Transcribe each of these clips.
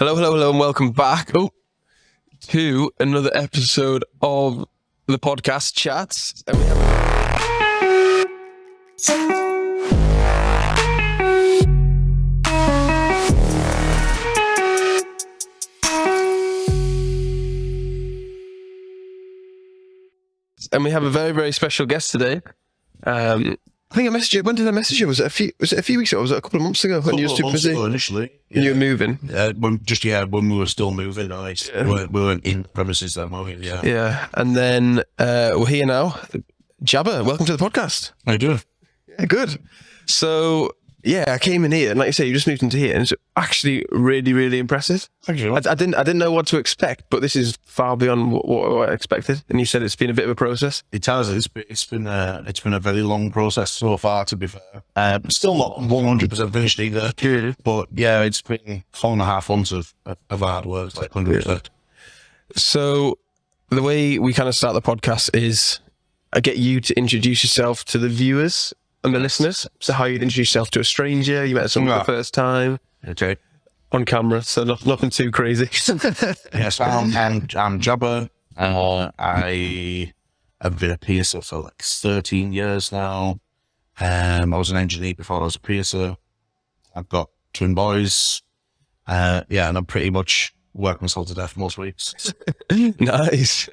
Hello, hello, hello, and welcome back to another episode of the podcast Chatzzz. And we have a very, very special guest today. I think I messaged you. When did I message you? Was it a few weeks ago? Was it a couple of months ago when you were super busy? Initially, when you were moving. When we were still moving, we weren't in premises that moment. Yeah. Yeah, and then we're here now. Jabba, welcome to the podcast. How you doing? Yeah, good. So yeah, I came in here, and like you say, you just moved into here, and it's actually really, really impressive. Thank you. I didn't know what to expect, but this is far beyond what I expected. And you said it's been a bit of a process. It has. It's been a very long process so far. To be fair, still not 100% finished either. But yeah, it's been 4.5 months of hard work, like 100%. So the way we kind of start the podcast is I get you to introduce yourself to the viewers and the listeners. So how you'd introduce yourself to a stranger, you met someone for the first time. Okay. On camera, so nothing too crazy. Yes, I'm Jabba. I have been a piercer for like 13 years now. I was an engineer before I was a piercer. I've got twin boys. And I'm pretty much working myself to death most weeks. Nice.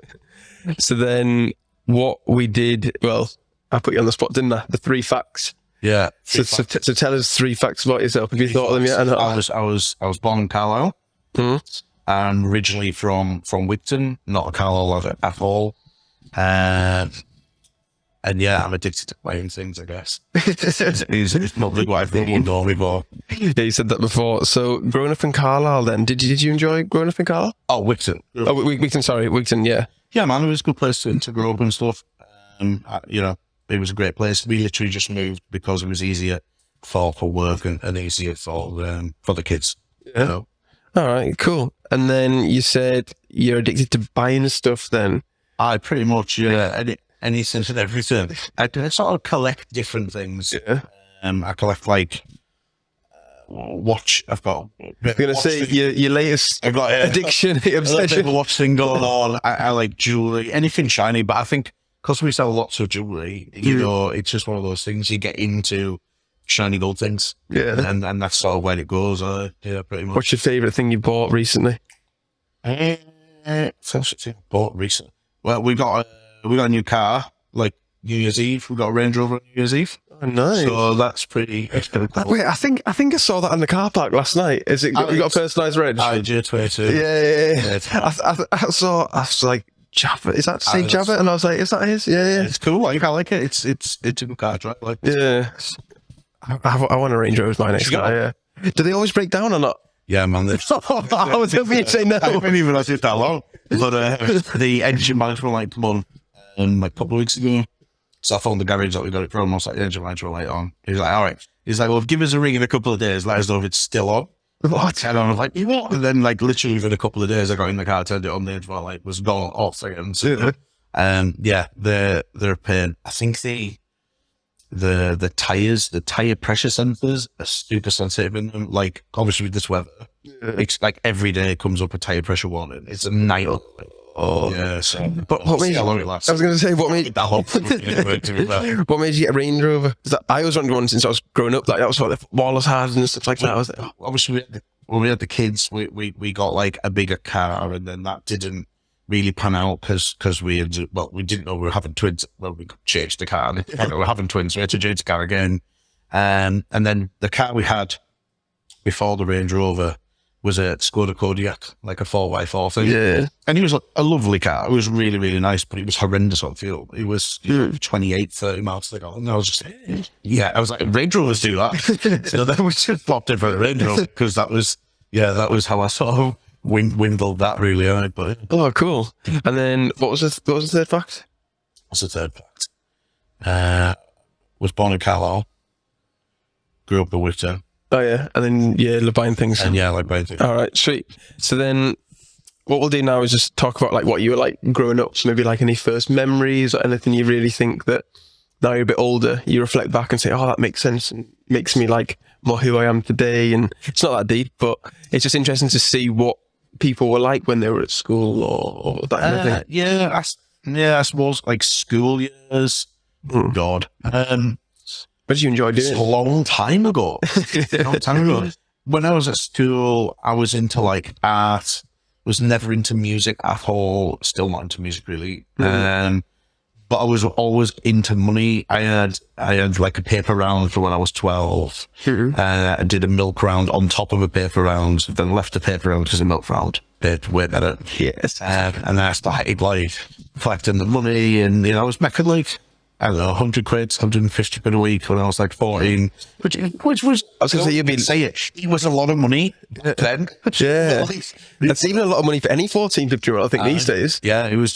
So then what we did, well, I put you on the spot, didn't I? The 3 facts. Yeah. So tell us 3 facts about yourself. Have you thought of them yet? I was born in Carlisle. Mm-hmm. I'm originally from Wigton, not a Carlisle at all. And yeah, I'm addicted to playing things, I guess. It's probably what I've been known before. Yeah, you said that before. So growing up in Carlisle then, did you enjoy growing up in Carlisle? Oh, Wigton. Oh, Wigton, yeah. Yeah, man, it was a good place to grow up and stuff. It was a great place. We literally just moved because it was easier for work and easier for the kids. Yeah. So. All right, cool. And then you said you're addicted to buying stuff then? I pretty much, yeah. Anything and everything. I sort of collect different things. Yeah. I collect like watch. I've got. I'm going to say your latest addiction, obsession. A watch thing going on. I like jewellery, anything shiny, but I think because we sell lots of jewellery, it's just one of those things you get into shiny gold things. Yeah. And that's sort of where it goes. Yeah, pretty much. What's your favourite thing you bought recently? First thing I bought recently. Well, we got a new car, like New Year's Eve. We got a Range Rover on New Year's Eve. Oh, nice. So that's pretty cool. Wait, I think I saw that in the car park last night. Is it? You got a personalised reg? J22. Yeah. I was like, Jabba, is that Steve Jabba? And I was like, is that his? Yeah. It's cool. I like it. It's a good car drive. Like, yeah. I want a Range Rover as my next car. Yeah. Do they always break down or not? Yeah, man. I was hoping you'd say no. I haven't even had it that long. But the engine management light come on like a couple of weeks ago. So I phoned the garage that we got it from. I was like, the engine management light on. He was like, all right. He's like, well, give us a ring in a couple of days. Let us know if it's still on. What? And I was like, what? And then, like, literally within a couple of days, I got in the car, turned it on, the engine light was gone off seconds. Yeah. They're a pain. I think the tires, the tire pressure sensors are super sensitive in them. Like, obviously with this weather, it's like every day it comes up a tire pressure warning. It's a nightmare. Oh, yeah. So, but what made you? I was going to say, what made that whole what made you get a Range Rover? I always wanted one since I was growing up. Like that was what the Wallace had and stuff like that. I was like, obviously, when we had the kids, we got like a bigger car, and then that didn't really pan out because we didn't know we were having twins. Well, we changed the car, and we were having twins. So we had to change the car again, and then the car we had before the Range Rover was a Skoda Kodiak, like a 4x4 thing. Yeah. And it was a lovely car. It was really, really nice, but it was horrendous on fuel. It was 28, 30 miles to go. And I was just, I was like, Range Rovers do that. So then we just popped in for the Range Rover because that was how I sort of windled that really high. But oh, cool. And then what was the third fact? What's the third fact? Was born in Carlisle. Grew up in Wigton. Oh, yeah. And then, love buying things. And I like buying things. All right, sweet. So then what we'll do now is just talk about like what you were like growing up. So maybe like any first memories or anything you really think that now you're a bit older, you reflect back and say, oh, that makes sense and makes me like more who I am today? And it's not that deep, but it's just interesting to see what people were like when they were at school or that kind of thing. I suppose like school years. God. What did you enjoy doing? It's a long time ago. When I was at school, I was into like art, was never into music at all, still not into music really. But I was always into money. I had like a paper round for when I was 12. I did a milk round on top of a paper round, then left the paper round because the milk round paid way better. Yes. And I started like collecting the money, and I was making like, I don't know, 100 quid, 150 quid a week when I was like 14, which was, I was going to say, it was a lot of money then. Yeah. That's even a lot of money for any 14, 15-year-old, I think, these days. Yeah, it was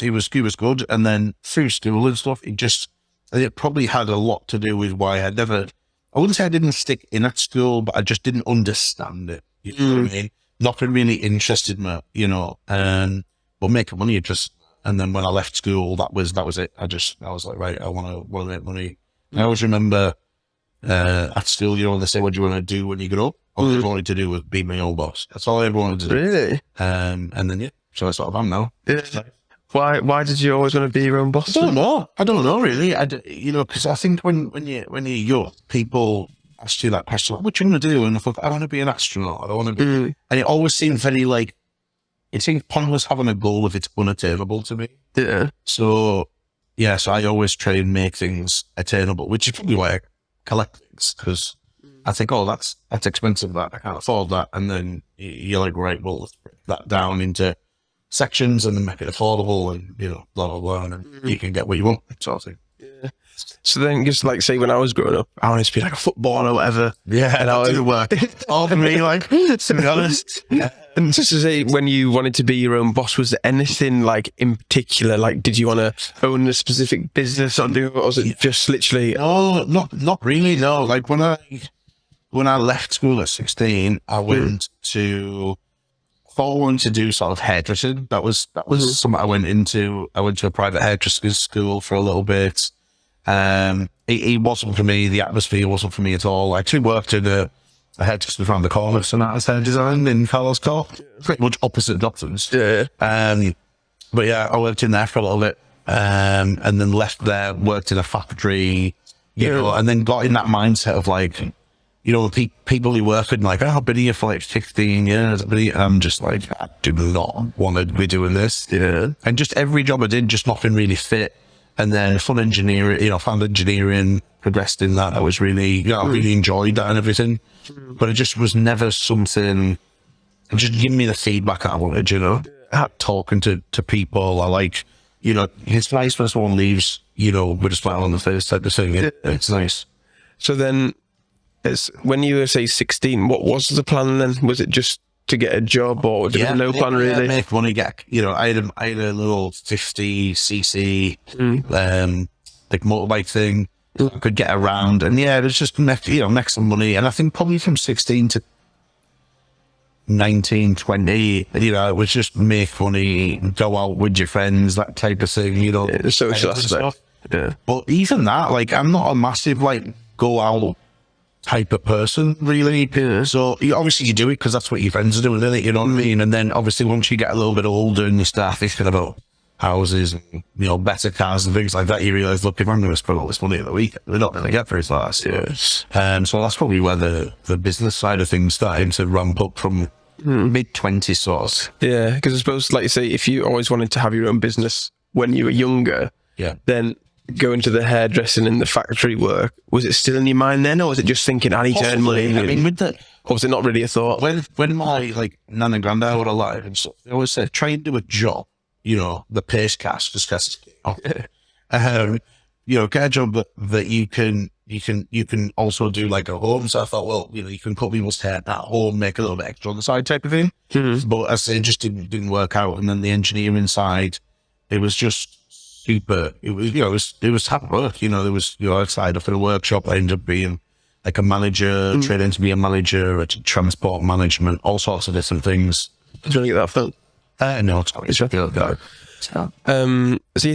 good. And then through school and stuff, it probably had a lot to do with why I wouldn't say I didn't stick in at school, but I just didn't understand it. You know what I mean? Nothing really interested me, but making money and then when I left school, that was it. I was like, right, I want to make money. I always remember at school, when they say, what do you want to do when you grow up? All I wanted to do was be my own boss. That's all I ever wanted to do. Really? And then, so that's what I'm now. Yeah. Why did you always want to be your own boss? I don't know really. Because I think when you're young, people ask you that question, what do you want to do? And I thought, I want to be an astronaut. I want to be, and it always seemed very like, it seems pointless having a goal if it's unattainable to me. Yeah. So I always try and make things attainable, which is probably why I collect things, because I think, oh, that's expensive, that I can't afford that. And then you're like, right, well, let's break that down into sections and then make it affordable and, blah, blah, blah. And then you can get what you want, sort of thing. Yeah. So then just like, say when I was growing up, I wanted to be like a footballer or whatever. Yeah. And I was work. All for me, like, to be honest. Yeah. And just to say, when you wanted to be your own boss, was there anything like in particular? Like, did you want to own a specific business or was it just literally? No, not really. No, like when I left school at 16, I went to do sort of hairdressing. That was something I went into. I went to a private hairdressing school for a little bit. It wasn't for me. The atmosphere wasn't for me at all. I actually worked in a hairdresser around the corner, so now it's hair design in Carlos Court. Pretty much opposite doctors. Yeah. But yeah, I worked in there for a little bit, and then left there, worked in a factory, and then got in that mindset of like, people who work in like, oh, I've been here for like 16 years. I'm just like, I do not want to be doing this. Yeah. And just every job I did, just nothing really fit. And then found engineering, progressed in that. I was really, I really enjoyed that and everything. But it just was never something, just give me the feedback I wanted, talking to people. I like, it's nice when someone leaves, with a smile on the face type of thing. It's nice. So then, when you were, say, 16, what was the plan then? Was it just to get a job or was there no plan really? Make money, I had a little 50cc, like motorbike thing. I could get around and it was just make some money. And I think probably from 16 to 19, 20, it was just make money, go out with your friends, that type of thing, the social aspect. Yeah. But even that, like, I'm not a massive, like, go out type of person, really. Yeah. So obviously you do it because that's what your friends are doing, isn't it? You know what I mean? And then obviously once you get a little bit older and you start thinking about houses and better cars and things like that, you realise, look, if I'm going to spend all this money at the weekend, we're not going to get very far. So that's probably where the business side of things starting to ramp up from mid-20s sort of. Yeah, because I suppose, like you say, if you always wanted to have your own business when you were younger, then going to the hairdressing and the factory work, was it still in your mind then, or was it just thinking, I need to earn money? I mean, or was it not really a thought? When my like nan and granddad were alive and stuff, they always said, try and do a job, the pace cast, just get a job that you can also do like at home. So I thought, well, you can cut people's hair at home, make a little bit extra on the side type of thing. But as I say, it just didn't work out. And then the engineering side, it was just super. It was hard work. There was I started off in a workshop. I ended up being like a manager, training to be a manager, transport management, all sorts of different things. Did you get that film? No, it's So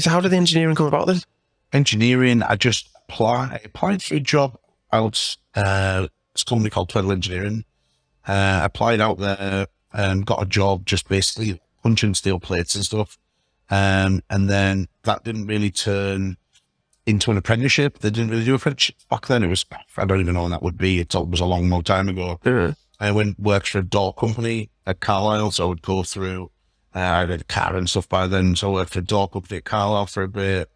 how did the engineering come about then? Engineering, I just applied for a job out, it's a company called Twiddle Engineering. Applied out there, got a job just basically punching steel plates and stuff. And then that didn't really turn into an apprenticeship. They didn't really do apprenticeship back then. It was, I don't even know when that would be. It was a long, long time ago. Yeah. I worked for a door company at Carlisle, so I would go through, I had a car and stuff by then, so I worked for a door company at Carlisle for a bit.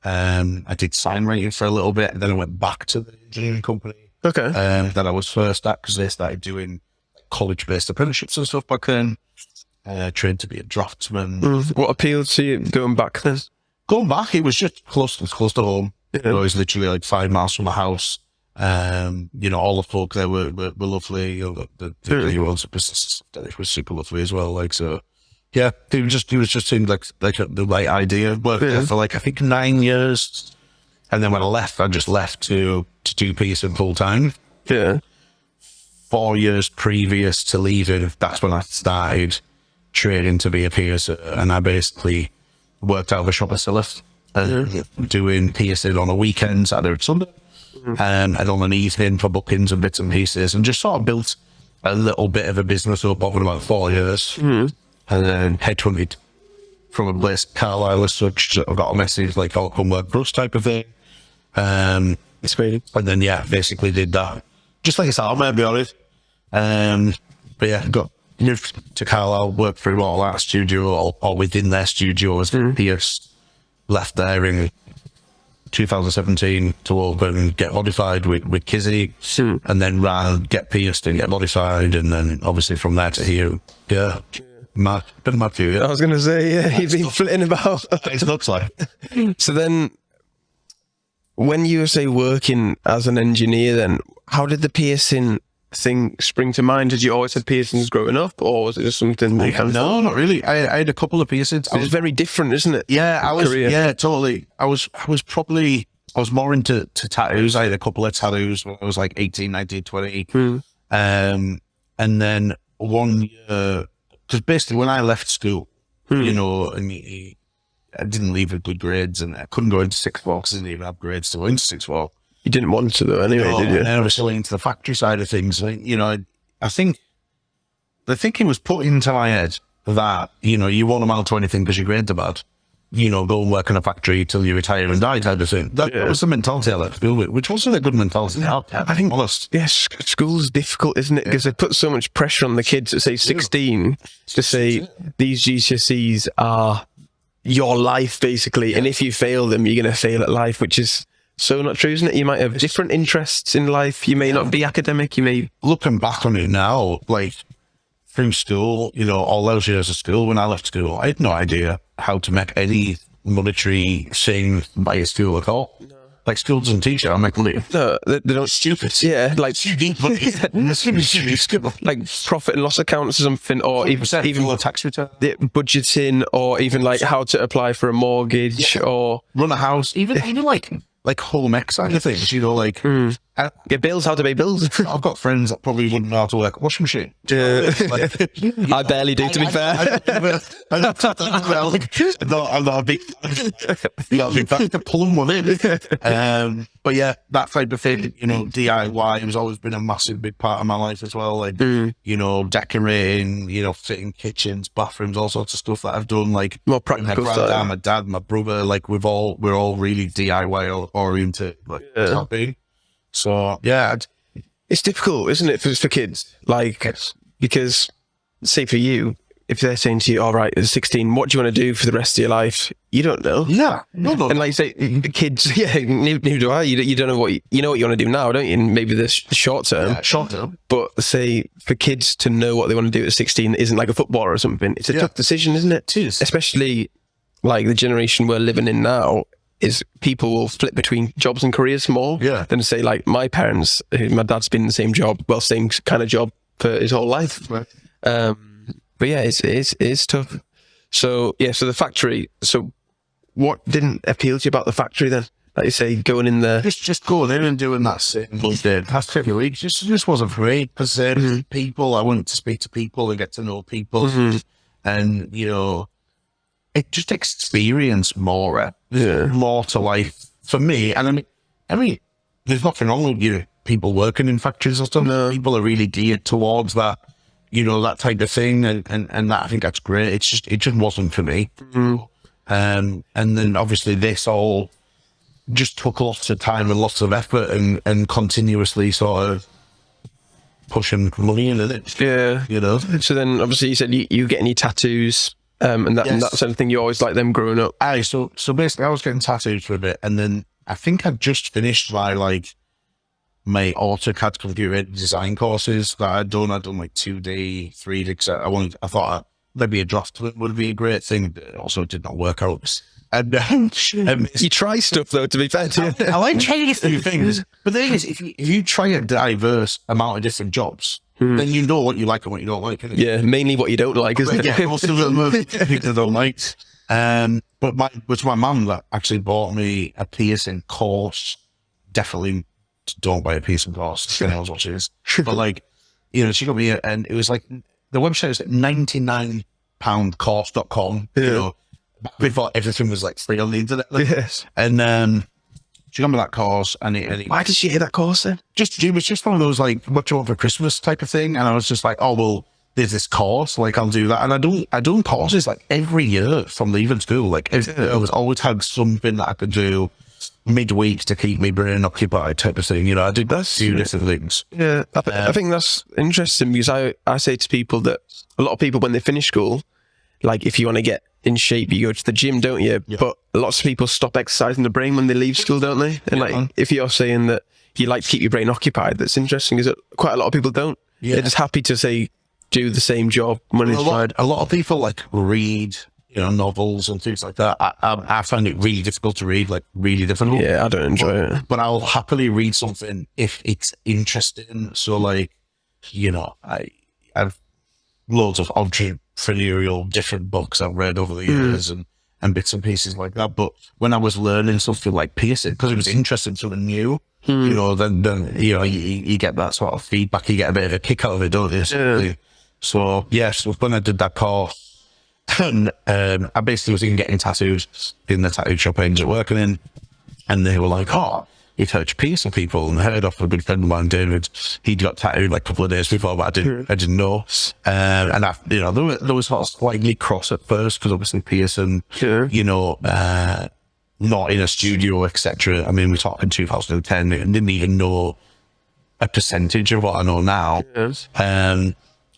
I did sign writing for a little bit, and then I went back to the engineering company Okay. that I was first at, because they started doing college-based apprenticeships and stuff back then. Trained to be a draftsman. What appealed to you going back then? Going back, it was just close to home. Yeah. So it was literally like 5 miles from my house. All the folk there were lovely. The ones at business, it was super lovely as well. Like, so, yeah, he was just seemed like the right idea. Worked there for like, I think 9 years. And then when I left, I just left to do Pearson full time. Yeah. 4 years previous to leaving, that's when I started training to be a piercer, and I basically worked out of a shop at Silloth, doing piercing on a weekend, Saturday and Sunday, and on an evening for bookings and bits and pieces, and just sort of built a little bit of a business up over about 4 years, and then headhunted from a place, Carlisle as such. So I got a message like, "Oh, come work for us," type of thing. And then basically did that. Just like I said, I'm gonna be honest. But yeah, moved to Carlisle, worked through all that studio or within their studio as Pierce. Left there in 2017 to open Get Modified with Kizzy, and then ran Get Pierced and Get Modified, and then obviously from there to here. Yeah. Been mad few, I was going to say, you've been flitting about. It looks like. So then, when you were, say, working as an engineer, then how did the piercing thing spring to mind? Did you always have piercings growing up, or was it just something that you kind of... No, not really. I had a couple of piercings. It's very different, isn't it? Yeah, I was. Career. Yeah, totally. I was more into tattoos. I had a couple of tattoos when I was like 18, 19, 20. And then 1 year, because basically when I left school, and I didn't leave with good grades, and I couldn't go into sixth form because I didn't even have grades to go into sixth form. You didn't want to though, anyway, did you? And I was still into the factory side of things. I think the thinking was put into my head that, you won't amount to anything because your grades are bad. Go and work in a factory till you retire and die type of thing. That was the mentality I left school with, which wasn't a good mentality. I think, yes, school's difficult, isn't it? Because they put so much pressure on the kids at, say, 16 to say these GCSEs are your life, basically. And if you fail them, you're going to fail at life, which is so not true, isn't it? You might have different interests in life. You may not be academic. You may... Looking back on it now, like, through school, all those years of school, when I left school, I had no idea how to make any monetary thing by a school at all. No. Like, school doesn't teach you how to make money. No, they don't. Stupid. Yeah, like... Stupid. Like profit and loss accounts or something, or even tax return. Budgeting, or even like how to apply for a mortgage, or... Run a house, even like home ec side of things, get bills, how to pay bills. I've got friends that probably wouldn't know how to work a washing machine. I barely do, to be fair. I'm not a big fan of pulling one in. But yeah, that type of thing, DIY has always been a massive big part of my life as well. Like, decorating, fitting kitchens, bathrooms, all sorts of stuff that I've done. Like, more practical my granddad, my dad, my brother, like we're all really DIY oriented, So yeah, it's difficult, isn't it, for kids? Like, because say for you, if they're saying to you, "All right, at 16, what do you want to do for the rest of your life?" You don't know. Yeah, no. And like you say, the kids, neither do I. You don't know what you know what you want to do now, don't you? And maybe the short term. Yeah, short term. But say for kids to know what they want to do at 16 isn't like a footballer or something. It's a tough decision, isn't it? It is. Especially like the generation we're living in now. Is people will flip between jobs and careers more than say like my parents. My dad's been in the same job, same kind of job for his whole life. Right. But yeah, it's tough. So yeah, so the factory. So what didn't appeal to you about the factory then? Like you say, going in there, just going in and doing that same past few weeks just wasn't for me. Because people, I wanted to speak to people and get to know people, and it just experienced more to life for me. And I mean, I mean, there's nothing wrong with people working in factories or stuff. No. People are really geared towards that, that type of thing, and that, I think that's great. It just wasn't for me. And then obviously this all just took lots of time and lots of effort and continuously sort of pushing money into it. Yeah. So then obviously you said you getting your tattoos, and that sort of thing. You always like them growing up. So basically I was getting tattoos for a bit, and then I think I'd just finished my AutoCAD computer design courses that I'd done. I'd done like 2D, 3D. I thought maybe a draftsman would be a great thing. But it also did not work out. And you try stuff though, to be fair to you. I like trying new things. But the thing is, if you try a diverse amount of different jobs, then you know what you like and what you don't like. Yeah, mainly what you don't like, isn't it? Yeah, most of them I don't like. But it was my mum that actually bought me a piercing course. Definitely don't buy a piercing course. She knows what she is. But she got me, and it was like, the website was at £99course.com, before everything was like free on the internet. Yes. And she got me that course, and why did she hate that course then? It was just one of those like, what you want for Christmas type of thing. And I was just like, oh, well, there's this course, like I'll do that. And I do courses like every year from leaving school. Like I was always had something that I could do midweek to keep me brain occupied type of thing. I did a few different things. Yeah, I think that's interesting, because I say to people that a lot of people, when they finish school, like if you want to get in shape, you go to the gym, don't you? Yeah. But lots of people stop exercising the brain when they leave school, don't they? And if you're saying that you like to keep your brain occupied, that's interesting, is that quite a lot of people don't. Yeah. They're just happy to say, do the same job when it's tried. A lot of people read, novels and things like that. I find it really difficult to read, really difficult. Yeah, I don't enjoy it. But I'll happily read something if it's interesting. So I've loads of entrepreneurial different books I've read over the years and bits and pieces like that. But when I was learning something like piercing, because it was interesting, something new, then you get that sort of feedback. You get a bit of a kick out of it, don't you? Yeah. So when I did that course, and I basically was getting tattoos in the tattoo shop I ended up working in, and they were like, "Oh, you've heard piercing people," and I heard off a good friend of mine, David. He'd got tattooed a couple of days before, but I didn't know. And there was sort of slightly cross at first, because obviously piercing, not in a studio, etc. I mean, we're talking 2010, and didn't even know a percentage of what I know now. Yes.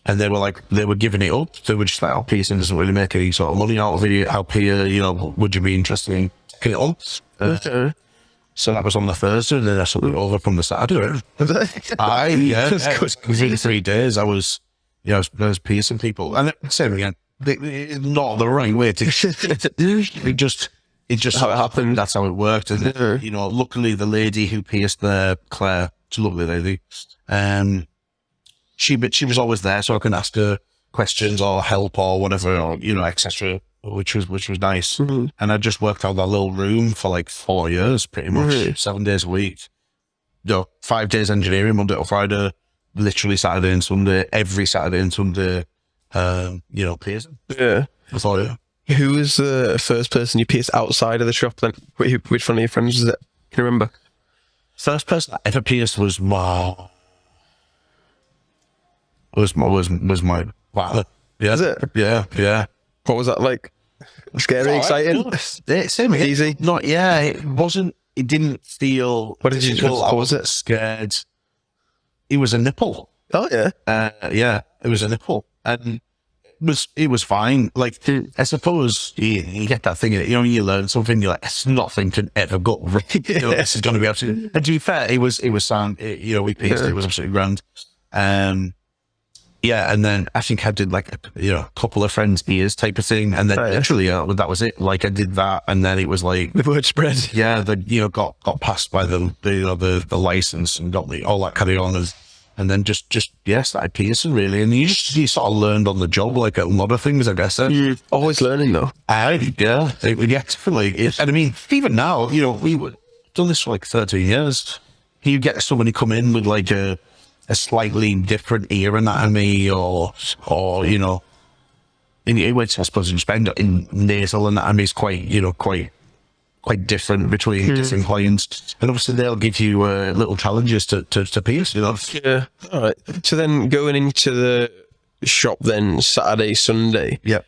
And they were giving it up. They were just like, "Oh, piercing doesn't really make any sort of money out of it. How would you be interested in taking it on?" Okay. So that was on the Thursday, and then I took it over from the Saturday. Within 3 days, I was piercing people, and same again. It's not the right way to. It just how it happened. That's how it worked, and luckily the lady who pierced there, Claire, she's a lovely lady, she was always there, so I can ask her questions or help or whatever, or etc. Which was nice. Mm-hmm. And I just worked out that little room for 4 years, pretty much, 7 days a week. 5 days engineering, Monday to Friday, literally Saturday and Sunday, every Saturday and Sunday, piercing. Yeah. I thought, yeah. Who was the first person you pierced outside of the shop then? Which one of your friends was it? Can you remember? First person I ever pierced was my father. Yeah. Is it? Yeah. What was that like? Scary, exciting? Same again. Easy? Not, yeah, it wasn't, it didn't feel... What did you do? I wasn't scared. It was a nipple. Oh, yeah? Yeah, it was a nipple. And it was fine. I suppose you get that thing, you learn something, you're like, it's nothing can ever go right. This is going to be absolutely... And to be fair, it was sound, we pierced it was absolutely grand. Yeah, and then I think I did a couple of friends' ears type of thing, and then literally that was it. I did that, and then it was the word spread. Yeah, got passed by the license and got all that carry on, and then just started piercing really, and you sort of learned on the job a lot of things, I guess. You're always learning though. Definitely. And I mean, even now, we've done this for 13 years. You get somebody come in with a slightly different ear anatomy or in which I suppose in Japan in nasal anatomy is quite quite different between different clients, and obviously they'll give you little challenges to pierce, you know. Yeah. All right. So then going into the shop then Saturday, Sunday. Yeah.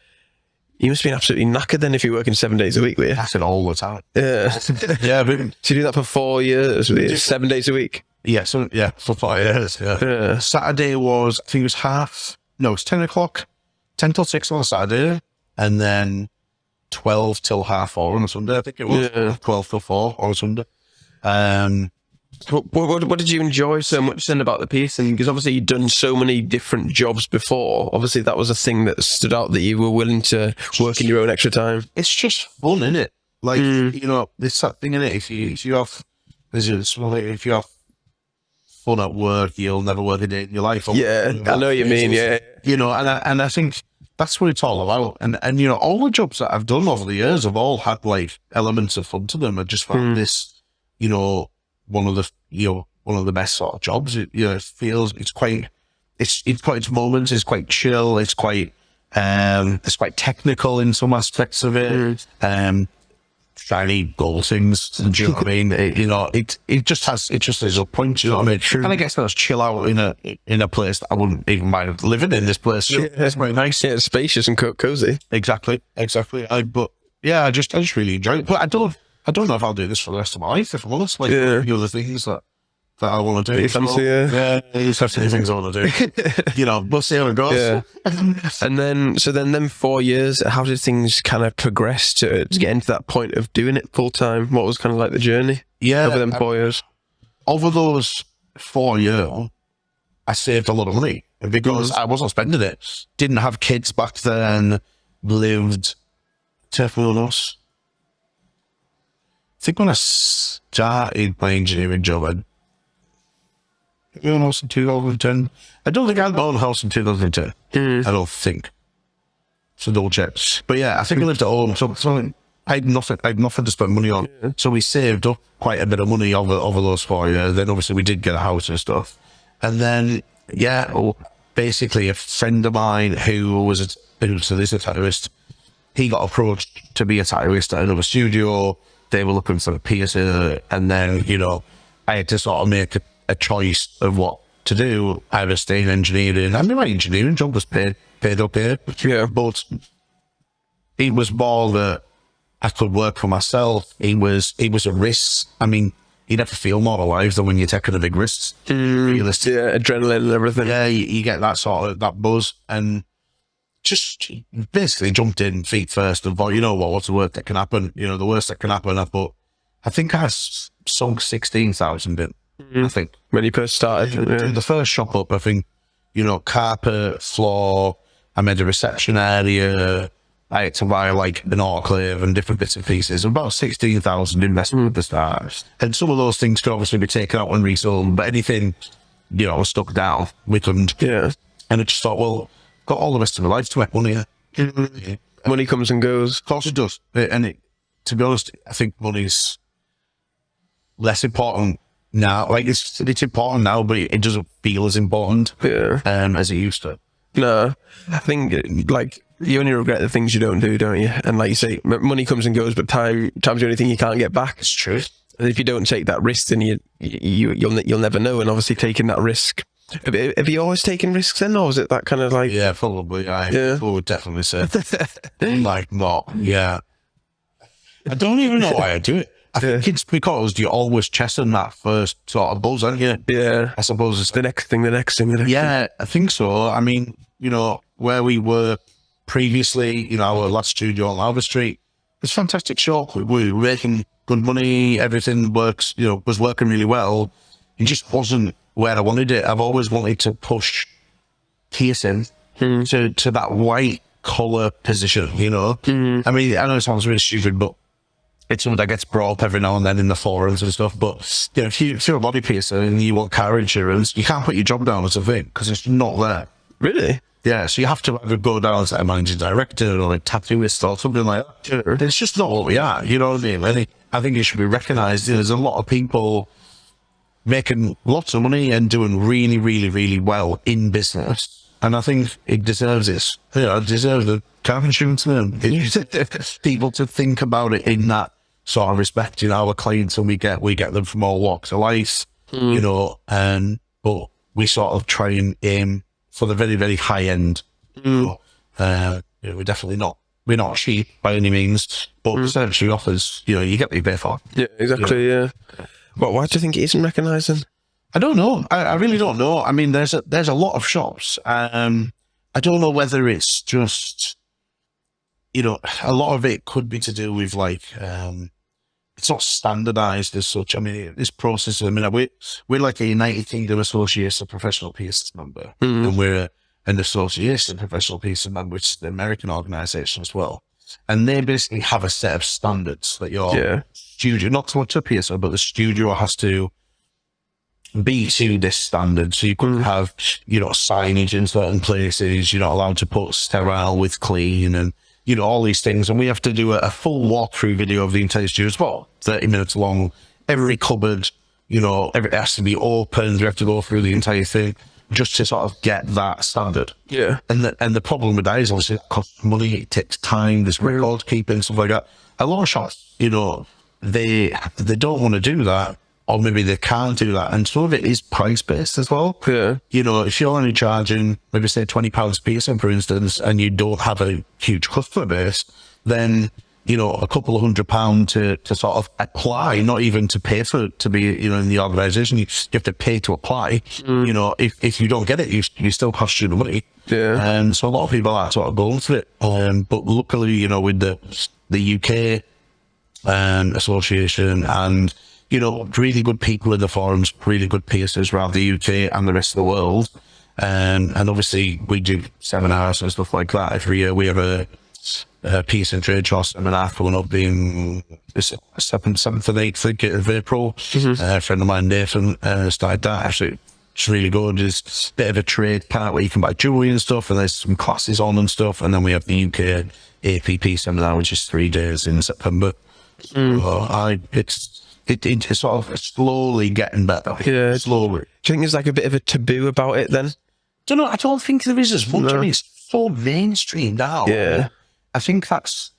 You must have been absolutely knackered then if you're working 7 days a week, were you? That's it all the time. Yeah. Yeah, but So you do that for 4 years, were you? 7 days a week? yeah, so yeah, for 5 years. Yeah. Saturday was, I think it was 10 o'clock, 10 till 6 on a Saturday, and then 12 till 4:30 on a Sunday, I think it was. Yeah. 12 till 4 on a Sunday. What did you enjoy so much then about the piercing? Because obviously you'd done so many different jobs before. Obviously that was a thing that stood out, that you were willing to work in your own extra time. It's just fun, isn't it? Like, you know, there's that thing in it. If you have fun at work, you'll never work a day in your life. Yeah, I know what you mean, yeah. You know, and I think that's what it's all about. And you know, all the jobs that I've done over the years have all had like elements of fun to them. I just found this, you know, one of the best sort of jobs. It feels it's got its moments. It's quite chill. It's quite technical in some aspects of it. Shiny gold things. Do you know what I mean? It just is a point. You know what I mean? True. And I guess that's chill out in a place that I wouldn't even mind living in. This place, it's very nice. Yeah, it's spacious and cozy. Exactly. But yeah, I just really enjoy it. But I don't know if I'll do this for the rest of my life, if I'm honest. Like, the other things that I want to do. Fancy, yeah, there's so many things I want to do. You know, we'll see how it goes. Yeah. And then 4 years, how did things kind of progress to get into that point of doing it full time? What was kind of like the journey? Yeah. Over them 4 years? Over those 4 years, I saved a lot of money because I wasn't spending it. Didn't have kids back then, lived Teflonos. I think when I started my engineering job, I owned a house in 2010. I don't think I had my own house in 2010. I don't think. So double check. But yeah, I think I lived at home. So I had nothing to spend money on. Yeah. So we saved up quite a bit of money over those 4 years. Then obviously we did get a house and stuff. And then, basically a friend of mine who's a tattooist, he got approached to be a tattooist at another studio. They were looking for a piercer, and then, you know, I had to sort of make a choice of what to do. Either stay in engineering. I mean, my engineering job was paid up here. Yeah. But it was more that I could work for myself. It was a risk. I mean, you never feel more alive than when you're taking a big risk. Yeah, adrenaline and everything. Yeah, you get that sort of, that buzz, and just basically jumped in feet first and thought, you know what's the worst that can happen? You know, the worst that can happen. I think I sunk 16,000 in. I think when you first started, the first shop up, I think, you know, carpet, floor. I made a reception area. I had to buy like an autoclave and different bits and pieces. About 16,000 investment at the start, and some of those things could obviously be taken out and resold. But anything, you know, was stuck down. We couldn't. Yeah. And I just thought, well, got all the rest of my life to make money here. Yeah. Money comes and goes. Of course it does. And to be honest, I think money's less important now. Like it's important now, but it doesn't feel as important as it used to. No, I think like you only regret the things you don't do, don't you? And like you say, money comes and goes, but time's the only thing you can't get back. It's true. And if you don't take that risk, then you'll never know. And obviously, taking that risk. Have you always taken risks then, or was it that kind of like? Yeah, probably. I would definitely say like not. Yeah, I don't even know why I do it. I think it's because you're always chasing that first sort of buzz, aren't you? Yeah. I suppose it's the next thing. Yeah, I think so. I mean, you know, where we were previously, you know, our last studio on Albert Street, it's a fantastic shop. We were making good money. Everything was working really well. It just wasn't where I wanted it. I've always wanted to push piercing to that white collar position, you know? I mean, I know it sounds really stupid, but it's something that gets brought up every now and then in the forums and stuff. But you know, if you're a body piercer and you want car insurance, you can't put your job down as a thing because it's not there. Really? Yeah, so you have to either go down as a managing director or a tattooist or something like that. Sure. It's just not what we are, you know what I mean? And I think it should be recognised. There's a lot of people making lots of money and doing really, really, really well in business. And I think it deserves this. You know, it deserves the car insurance. People to think about it in that sort of respecting our clients, and we get them from all walks of life, you know, but we sort of try and aim for the very, very high end. You know, we're definitely we're not cheap by any means, but the service we offers, you know, you get what you pay for. Yeah, exactly. Yeah. But why do you think it isn't recognised then? I don't know. I really don't know. I mean, there's a lot of shops. I don't know whether it's just, you know, a lot of it could be to do with like, it's not standardized as such. I mean, this process, I mean, we're like a United Kingdom Association of Professional Piercers member, and we're an Association of Professional Piercers member, which is the American organization as well. And they basically have a set of standards that your studio, not so much a piercer, but the studio has to be to this standard. So you couldn't have, you know, signage in certain places. You're not allowed to put sterile with clean, and, you know, all these things. And we have to do a full walkthrough video of the entire studio as well, 30 minutes long. Every cupboard, you know, it has to be opened. We have to go through the entire thing just to sort of get that standard. Yeah. And the problem with that is obviously it costs money, it takes time, there's record keeping, stuff like that. A lot of shops, you know, they don't want to do that, or maybe they can't do that. And some of it is price based as well. Yeah. You know, if you're only charging maybe say £20 a piece, for instance, and you don't have a huge customer base, then, you know, a couple of £100 to sort of apply, not even to pay for it to be, you know, in the organisation. You have to pay to apply. You know, if you don't get it, you still cost you the money. Yeah. And so a lot of people are sort of going for it. But luckily, you know, with the UK association, and, you know, really good people in the forums, really good piercers around the UK and the rest of the world. And obviously we do seminars and stuff like that every year. We have a piercing trade show seminar coming up in 7th and 8th of April. A friend of mine, Nathan, started that. Actually, it's really good. It's a bit of a trade part where you can buy jewellery and stuff, and there's some classes on and stuff. And then we have the UK APP seminar, which is 3 days in September. It's sort of slowly getting better. Yeah. Slowly. Do you think there's like a bit of a taboo about it then? I don't think there is as much. No. I mean, it's so mainstream now. Yeah. I think that's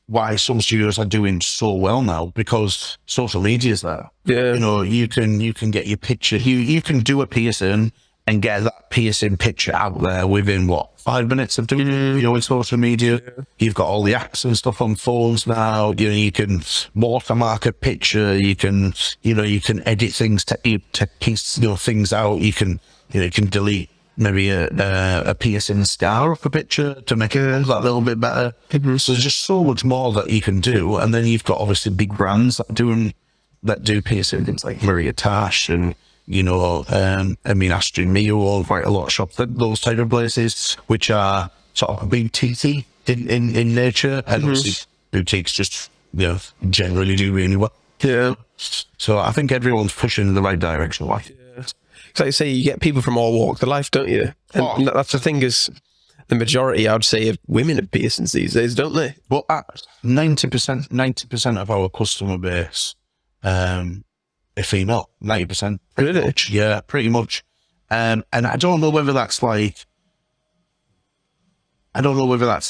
why some studios are doing so well now, because social media is there. Yeah. You know, you can get your picture. You can do a piercing and get that piercing picture out there within 5 minutes of doing it, you know, in social media. You've got all the apps and stuff on phones now. You know, you can watermark a picture. You can edit things to piece, you know, things out. You can delete maybe a piercing scar off a picture to make it look that little bit better. So there's just so much more that you can do. And then you've got obviously big brands that do piercing, things like Maria Tash and, you know, Astrid Mio, quite a lot of shops, those type of places, which are sort of boutique in nature. And obviously boutiques just, you know, generally do really well. Yeah. So I think everyone's pushing in the right direction. So like you say, you get people from all walks of life, don't you? And that's the thing, is the majority, I would say, of women have piercings these days, don't they? Well, 90% of our customer base are female. 90%. Really? Much. Yeah, pretty much. And I don't know whether that's the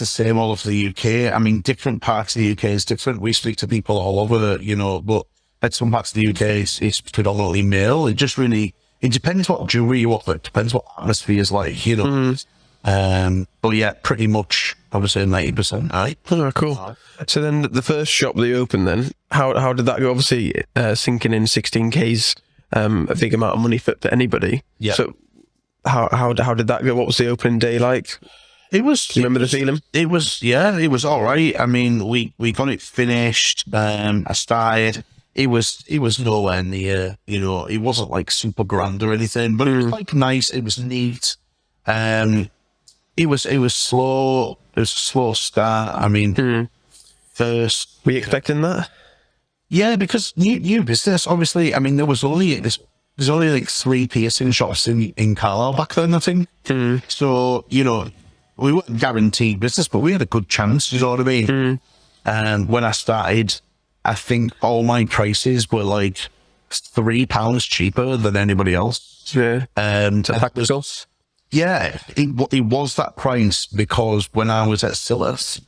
same all over the UK. I mean, different parts of the UK is different. We speak to people all over, you know, but at some parts of the UK it's predominantly male. It just really, it depends what jewelry you offer. It depends what atmosphere is like, you know. But yeah, pretty much, I would say 90%. Right? Oh, cool. So then the first shop that you opened then, how did that go? Obviously, sinking in 16K's a big amount of money for anybody. Yeah. So how did that go? What was the opening day like? It was. Do you remember the feeling? It was all right. I mean, we got it finished. I started. It was nowhere near, you know, it wasn't like super grand or anything, but it was like nice. It was neat. It was slow. It was a slow start. I mean, first. Were you expecting that? Yeah, because new business, obviously. I mean, there's only like 3 piercing shops in Carlisle back then, I think. So, you know, we weren't guaranteed business, but we had a good chance, you know what I mean? And when I started, I think all my prices were like £3 cheaper than anybody else. Yeah. And That was yeah, it was that price because when I was at Silloth,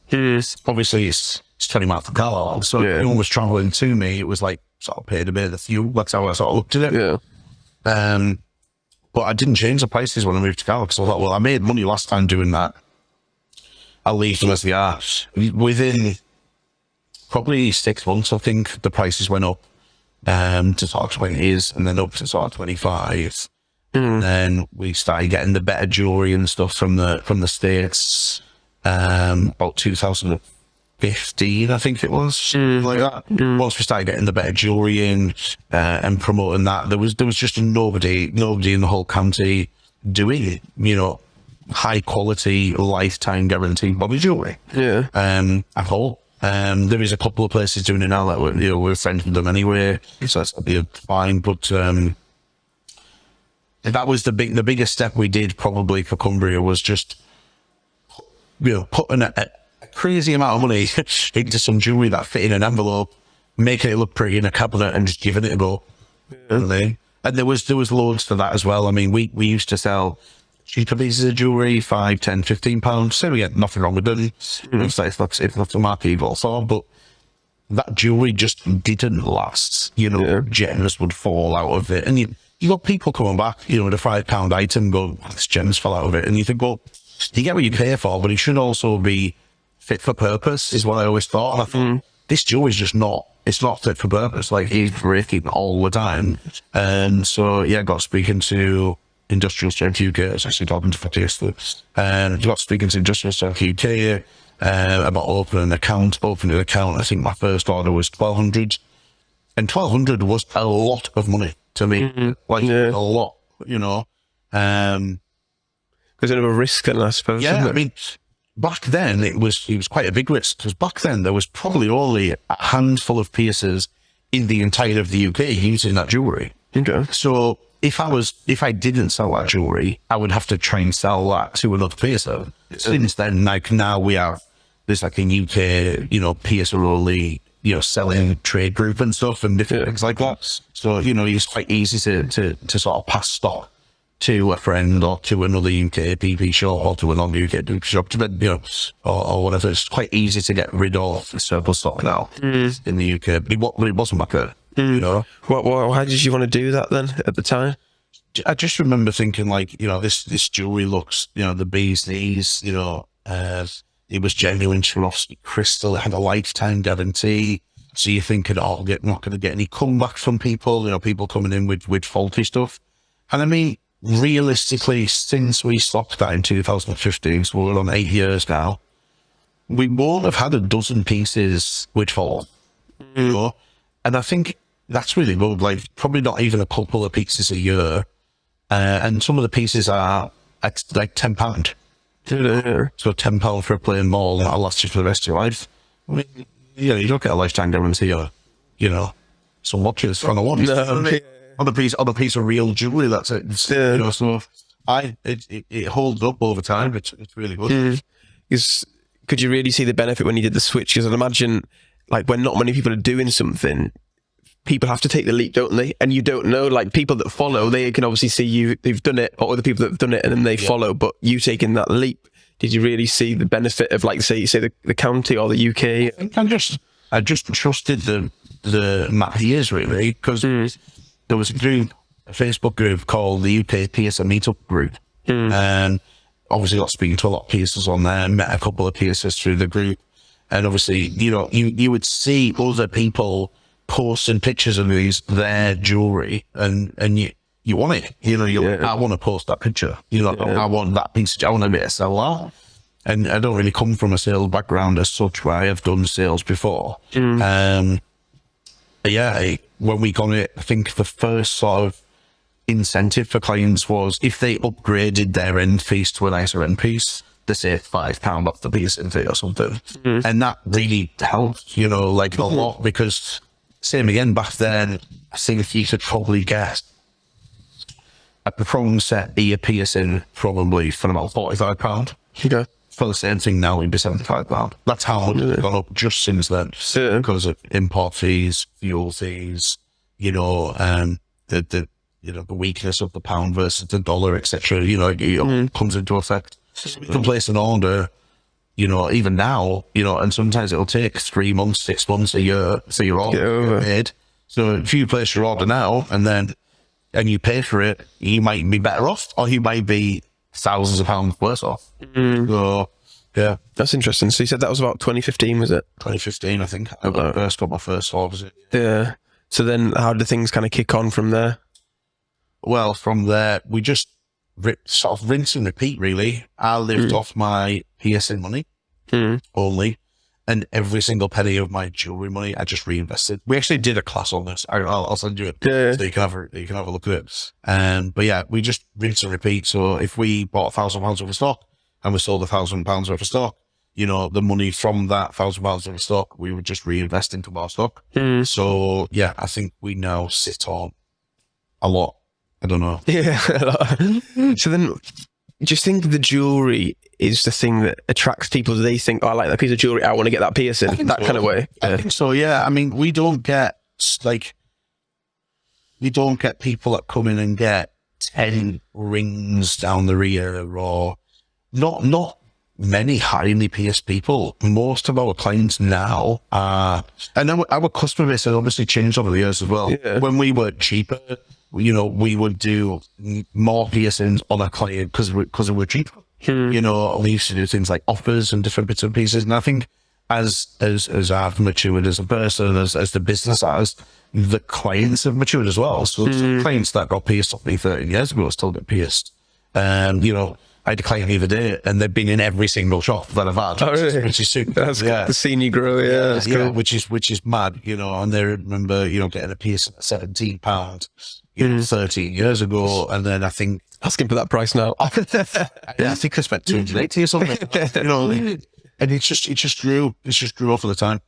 obviously it's it's 20 miles from Carlisle. So if anyone was travelling to me, it was like sort of paid a bit of the fuel. That's how I sort of looked at it. Yeah. But I didn't change the prices when I moved to Carlisle because I thought, well, I made money last time doing that. I'll leave them as they are. Within probably 6 months, I think the prices went up to sort of 20s and then up to sort of 25. And then we started getting the better jewellery and stuff from the States about 2015, I think it was, like that. Once we started getting the better jewellery in and promoting that, there was just nobody in the whole county doing it, you know, high quality, lifetime guaranteed bobby jewellery. Yeah. At all. There is a couple of places doing it now that we're friends with them anyway, so that's fine. But that was the biggest step we did probably for Cumbria, was just putting a crazy amount of money into some jewellery that fit in an envelope, making it look pretty in a cabinet, and just giving it a go. And there was loads to that as well. I mean, we used to sell cheaper pieces of jewellery, £5, £10, £15. So we get nothing wrong with them. It's not the market you've all saw, but that jewellery just didn't last. Gems would fall out of it. And you got people coming back, with a £5 item, go, this gems fell out of it. And you think, well, you get what you pay for, but it should also be fit for purpose, is what I always thought. And I thought, this jewellery's just not, it's not fit for purpose. Like, he's breaking all the time. And so, I got speaking to Industrial Strength UK. It's actually talking to yesterday. And got speaking to Industrial Strength UK about opening an account. I think my first order was 1,200. And 1,200 was a lot of money to me. A lot, There's a bit of a risk then, I suppose. Yeah, I mean, back then it was quite a big risk, because back then there was probably only a handful of piercers in the entire of the UK using that jewellery. Okay. So if I didn't sell that jewellery, I would have to try and sell that to another piercer. Since then, like now there's like a UK, piercer only, selling trade group and stuff and different things like that. So, it's quite easy to sort of pass stock to a friend or to another UK PP shop or to a non-UK shop, or whatever. It's quite easy to get rid of the surplus stock now in the UK. But it wasn't back then. How did you want to do that then at the time? I just remember thinking, like, this jewellery looks, the bee's knees, it was genuine Swarovski crystal. It had a lifetime guarantee. So you're thinking, not going to get any comeback from people, people coming in with faulty stuff. And I mean, realistically, since we stopped that in 2015, so we're on 8 years now, we won't have had a dozen pieces with fault. And I think that's really good. Like, probably not even a couple of pieces a year. And some of the pieces are at like £10. So £10 for a plain ball, that'll last you for the rest of your life. I mean, you don't get a lifetime guarantee or, some watches from the watch. On a piece of real jewellery, that's it. So it holds up over time. It's really good. Could you really see the benefit when you did the switch? Because I'd imagine, like, when not many people are doing something, people have to take the leap, don't they? And you don't know, like, people that follow, they can obviously see they've done it, or other people that have done it, and then they follow. But you taking that leap, did you really see the benefit of, like, say the county or the UK? I just trusted the Matthews, really, because there was a Facebook group called the UK Piercer Meetup Group, and obviously got speaking to a lot of piercers on there, met a couple of piercers through the group, and obviously, you would see other people posting pictures of their jewellery, and you want it, I want to post that picture, I want that piece, I want to be able to sell that. And I don't really come from a sales background as such, where I have done sales before. When we got it, I think the first sort of incentive for clients was if they upgraded their end piece to a nicer end piece, they saved £5 off the piece in fee or something. And that really helped, like a lot, because same again, back then, I think you could probably get a prong set ear piercing probably for about £45. Okay. For the same thing now, it'd be £75. That's how much it's gone up just since then, because of import fees, fuel fees, the weakness of the pound versus the dollar, etc. It comes into effect. So you can place an order you know, even now, you know, and sometimes it'll take 3 months, 6 months, a year for your order made. So if you place your order now and you pay for it, you might be better off, or you might be thousands of pounds worse off. So, yeah. That's interesting. So you said that was about 2015, was it? 2015, I think. I first got my first store, was it? Yeah. So then how did things kind of kick on from there? Well, from there, we just sort of rinse and repeat, really. I lived off my PSN money only, and every single penny of my jewellery money, I just reinvested. We actually did a class on this. I'll send you it so you can have a look at it. But yeah, we just rinse and repeat. So if we bought £1,000 worth of stock and we sold £1,000 worth of stock, you know, the money from that £1,000 worth of stock, we would just reinvest into more stock. So yeah, I think we now sit on a lot. I don't know. Yeah. So then, do you think the jewellery is the thing that attracts people? Do they think, oh, I like that piece of jewellery, I want to get that piercing? That kind of way? I think so, yeah. I mean, we don't get people that come in and get 10 rings down the rear, or not many highly pierced people. Most of our clients now are, and our customer base has obviously changed over the years as well. Yeah. When we were cheaper, you know, we would do more piercings on a client because we were cheaper. You know, we used to do things like offers and different bits and pieces. And I think as I've matured as a person, as the business has, the clients have matured as well. So some clients that got pierced off me 13 years ago still get pierced. You know, I had a client the other day, and they've been in every single shop that I've had. Oh, really? Which is super. That's the scene you grow, that's cool. Which is mad, you know. And they remember, you know, getting a piercing at £17, you know, 13 years ago, and then I think asking for that price now. I think I spent 280 or something. You know, and it just grew. It just grew over the time.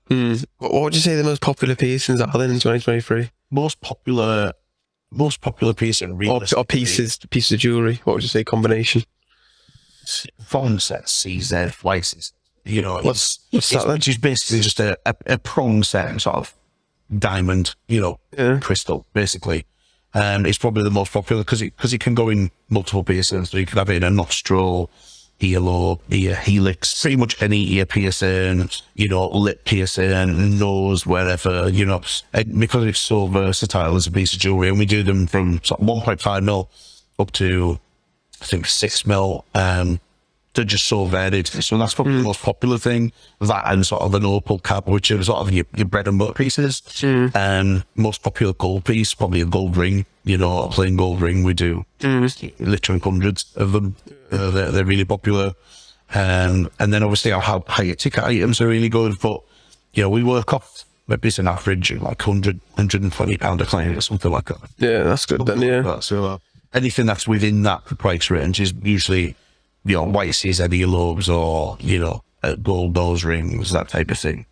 What would you say the most popular piercings are then in 2023? Most popular piercing, or pieces of jewellery. What would you say combination? Phone set, CZ, Weisses. You know, what's that then? Which is basically just a prong set, sort of diamond, you know, crystal, basically. It's probably the most popular because it can go in multiple piercings. So you can have it in a nostril, earlobe, ear helix, pretty much any ear piercing, you know, lip piercing, nose, wherever, you know. And because it's so versatile as a piece of jewellery, and we do them from sort of 1.5 mil up to, I think, 6 mil. They're just so varied. So that's probably the most popular thing. That and sort of an opal cap, which are sort of your bread and butter pieces. Most popular gold piece, probably a gold ring, you know, a plain gold ring. We do literally hundreds of them. They're really popular. And then obviously our higher ticket items are really good, but, you know, we work off maybe it's an average of like £120 a client or something like that. Yeah, that's good then, yeah. So anything that's within that price range is usually, you know, white CZ earlobes or, you know, gold nose rings, that type of thing.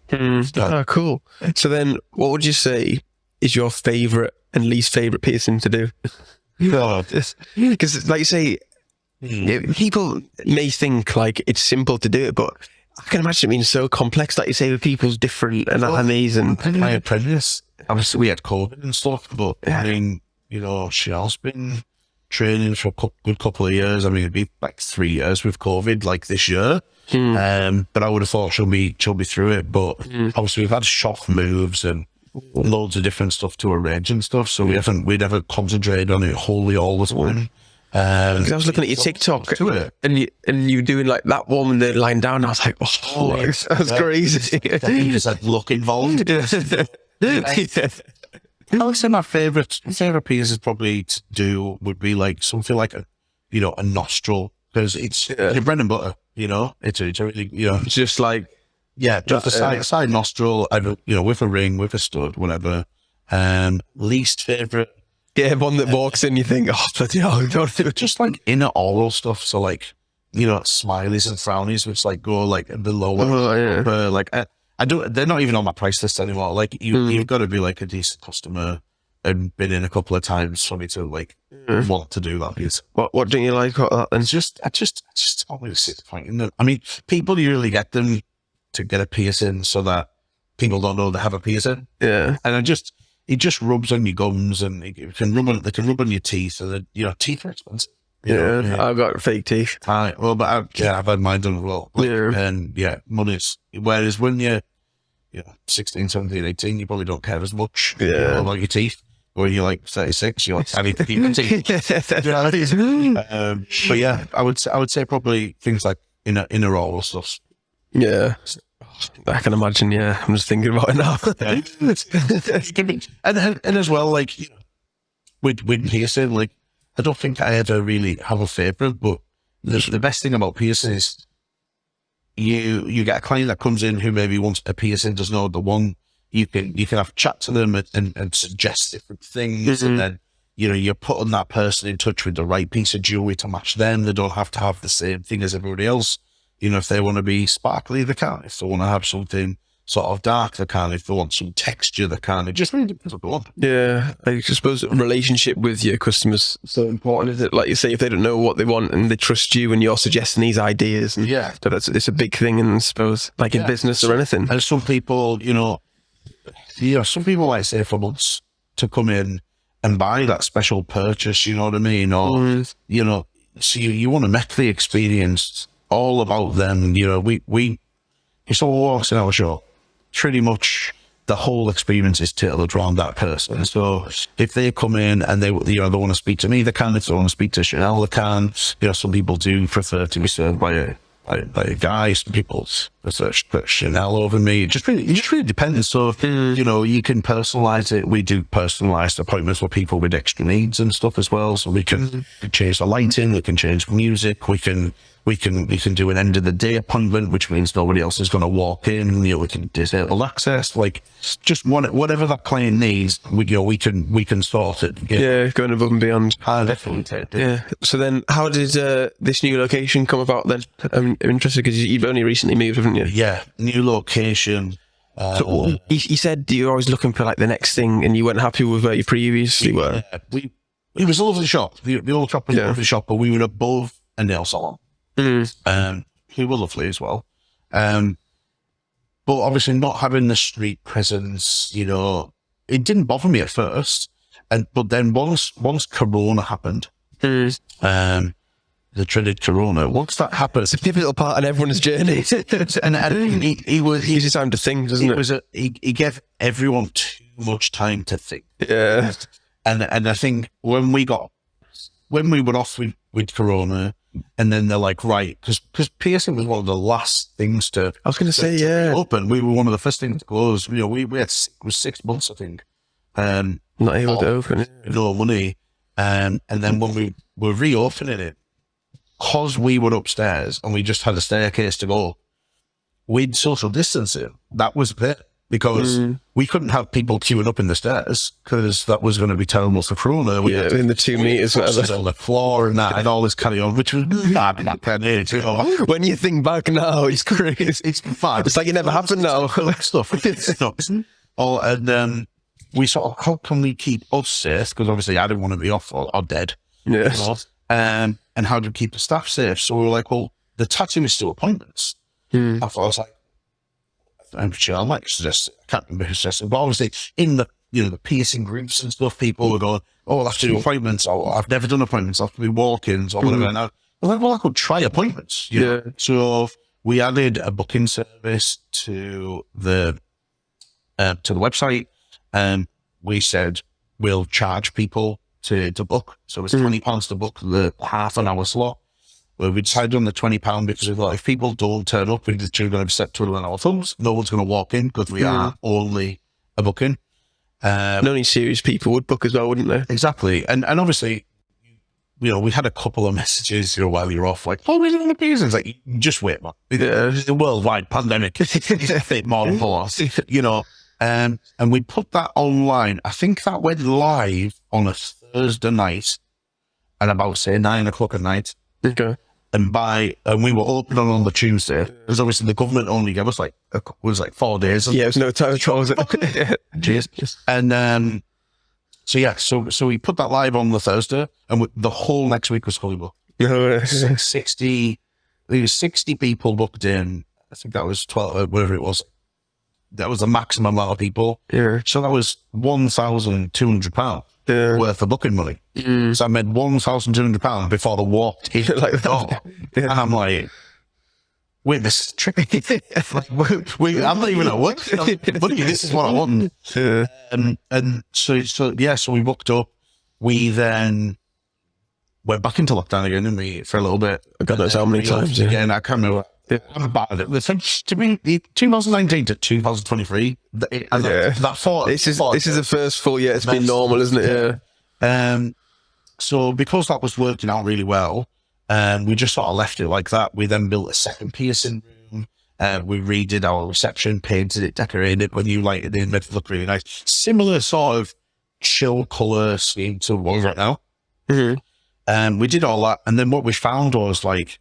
Cool. So then what would you say is your favourite and least favourite piercing to do? Because like you say, people may think like it's simple to do it, but I can imagine it being so complex, like you say, with people's different anatomies and... My apprentice, obviously we had COVID and stuff, but I mean, you know, Shell's been training for a good couple of years. I mean, it'd be like 3 years with COVID, like this year. But I would have thought she'll be through it. But obviously we've had shop moves and loads of different stuff to arrange and stuff. So we never concentrated on it wholly all the time. Because I was looking at your TikTok and you doing like that one, they're lying down. And I was like, that's crazy. There's that look involved. I would say my favorite pieces probably to do would be like something like a nostril, because it's your bread and butter. You know, it's a really, you know, just like just a side nostril, you know, with a ring, with a stud, whatever. Least favorite. Yeah, one that walks in, you think, oh, bloody hell, don't do it. Just like inner oral stuff. So like, you know, smileys and frownies, which like go like the lower, like they're not even on my price list anymore. Like you've got to be like a decent customer and been in a couple of times for me to like want to do that. What don't you like about that then? I just always see the point in them. I mean, people usually get them to get a piercing so that people don't know they have a piercing. Yeah. And it just rubs on your gums, and they can rub on your teeth, and then, you know, teeth are expensive. I've got fake teeth. Well, but I've had mine done as well. And money's, whereas when you're 16, 17, 18, you probably don't care as much about your teeth. When you're like 36, you're like, I need to keep your teeth. But yeah, I would say probably things like inner oral stuff. Yeah. I can imagine, I'm just thinking about it now. and as well, like, with piercing, like, I don't think I ever really have a favourite, but the best thing about piercing is you get a client that comes in who maybe wants a piercing, doesn't know the one. You can have a chat to them and suggest different things, and then you're putting that person in touch with the right piece of jewelry to match them. They don't have to have the same thing as everybody else. If they want to be sparkly, they can. If they want to have something sort of dark, they can. If they want some texture, they can. It just really depends what they want. Yeah, I suppose relationship with your customers is so important, isn't it? Like you say, if they don't know what they want and they trust you and you're suggesting these ideas, and it's a big thing, and I suppose, like in business or anything. And some people, some people might say for months to come in and buy that special purchase, you know what I mean? Or, so you want to make the experience all about them. If someone walks in our shop, pretty much the whole experience is tailored around that person. So if they come in and they want to speak to me, they can. If they want to speak to Chanel, they can. Some people do prefer to be served by a guy. Some people prefer Chanel over me. It just really depends. So you can personalize it. We do personalized appointments for people with extra needs and stuff as well. So we can change the lighting, we can change music, we can do an end of the day appointment, which means nobody else is going to walk in. We can disable access, like just whatever that client needs. We can sort it. Yeah, going above and beyond. Definitely. Yeah. So then, how did this new location come about? Then I'm interested because you've only recently moved, haven't you? Yeah, new location. So you said you're always looking for like the next thing, and you weren't happy with where you previously were. It was a lovely shop. The old shop was a lovely shop, but we were above a nail salon. Who were lovely as well. But obviously not having the street presence, it didn't bother me at first. But then once Corona happened, the dreaded Corona, once that happened, it's a pivotal part in everyone's journey. and he was gives you time to think, doesn't it? He gave everyone too much time to think. Yeah. And I think when we were off with Corona, and then they're like, right, because piercing was one of the last things to. I was going to say, open. We were one of the first things to close. We had it was 6 months, I think. Not able to open. No money. And then when we were reopening it, because we were upstairs and we just had a staircase to go, we'd social distancing. That was it. Because we couldn't have people queuing up in the stairs because that was going to be terrible for Corona. We had in the 2 meters on the floor and that and all this carry on, which was when you think back now, it's crazy. It's fine. It's like it never happened now. Stuff. And we sort of, how can we keep us safe? Because obviously I didn't want to be off or dead. Yes. And how do we keep the staff safe? So we were like, well, the tattoo is still appointments. I thought, I was like, I'm sure I might suggest it. I can't remember who suggested it, but obviously in the the piercing groups and stuff, people were going, oh, I'll have to do appointments, or I've never done appointments, I'll have to do walk-ins or whatever. And I was like, well, I could try appointments. You know? So we added a booking service to the website, and we said we'll charge people to book. So it's £20 to book the half an hour slot. Well, we decided on the £20 because we thought if people don't turn up, we're literally going to be set twiddling our thumbs. No one's going to walk in because we are only a booking. Only serious people would book as well, wouldn't they? Exactly. And obviously, we had a couple of messages, while you're off, like, oh, we're doing the piercings. Like, just wait, man. It's a worldwide pandemic. It's a bit more than for us, and we put that online. I think that went live on a Thursday night at about, say, 9 o'clock at night. Okay. And we were open on the Tuesday, because obviously the government only gave us like 4 days. Yeah, it was no time at all, was it? Cheers. And so we put that live on the Thursday, and the whole next week was fully booked. 60 people booked in. I think that was 12, whatever it was. That was the maximum amount of people. Yeah. So that was £1,200. worth of booking money. So I made £1,200 before the walk hit Like the door. And I'm like, wait, this is tricky. Like, I'm not even at work. Buddy, this is what I want. And so we booked up. We then went back into lockdown again, didn't we, for a little bit. I got those how many times. Again, I can't remember. I'm bad at it. To me, 2019 to 2023. That thought. This is the first full year it's been normal, isn't it? Yeah. So because that was working out really well, we just sort of left it like that. We then built a second piercing room. We redid our reception, painted it, decorated it. When you light it in, made it look really nice. Similar sort of chill colour scheme to what we're right now. We did all that, and then what we found was like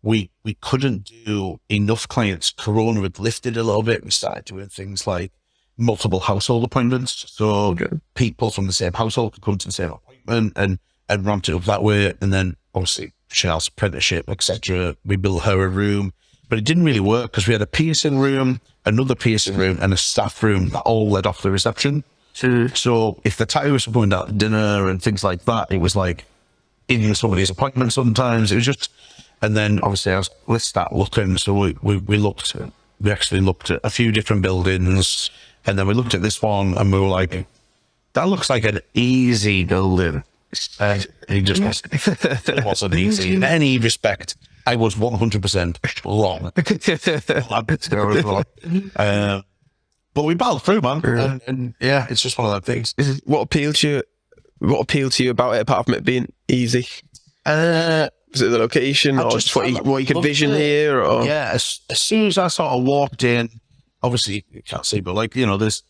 we couldn't do enough clients. Corona had lifted a little bit. We started doing things like multiple household appointments, so people from the same household could come to the same appointment and ramped it up that way. And then obviously Chanel's apprenticeship, etc. We built her a room, but it didn't really work because we had a piercing room, another piercing room, and a staff room that all led off the reception. So if the tyros were going out to dinner and things like that, it was like in somebody's appointment sometimes. It was just, and then obviously let's start looking. So we actually looked at a few different buildings, and then we looked at this one and we were like, that looks like an easy building. And it just wasn't easy in any respect. I was 100% wrong. But we battled through, man. And yeah, it's just one of those things. What appealed to you about it, apart from it being easy? Was it the location, or just what you could vision here? Or? Yeah, as soon as I sort of walked in, obviously you can't see, but like, you know, there's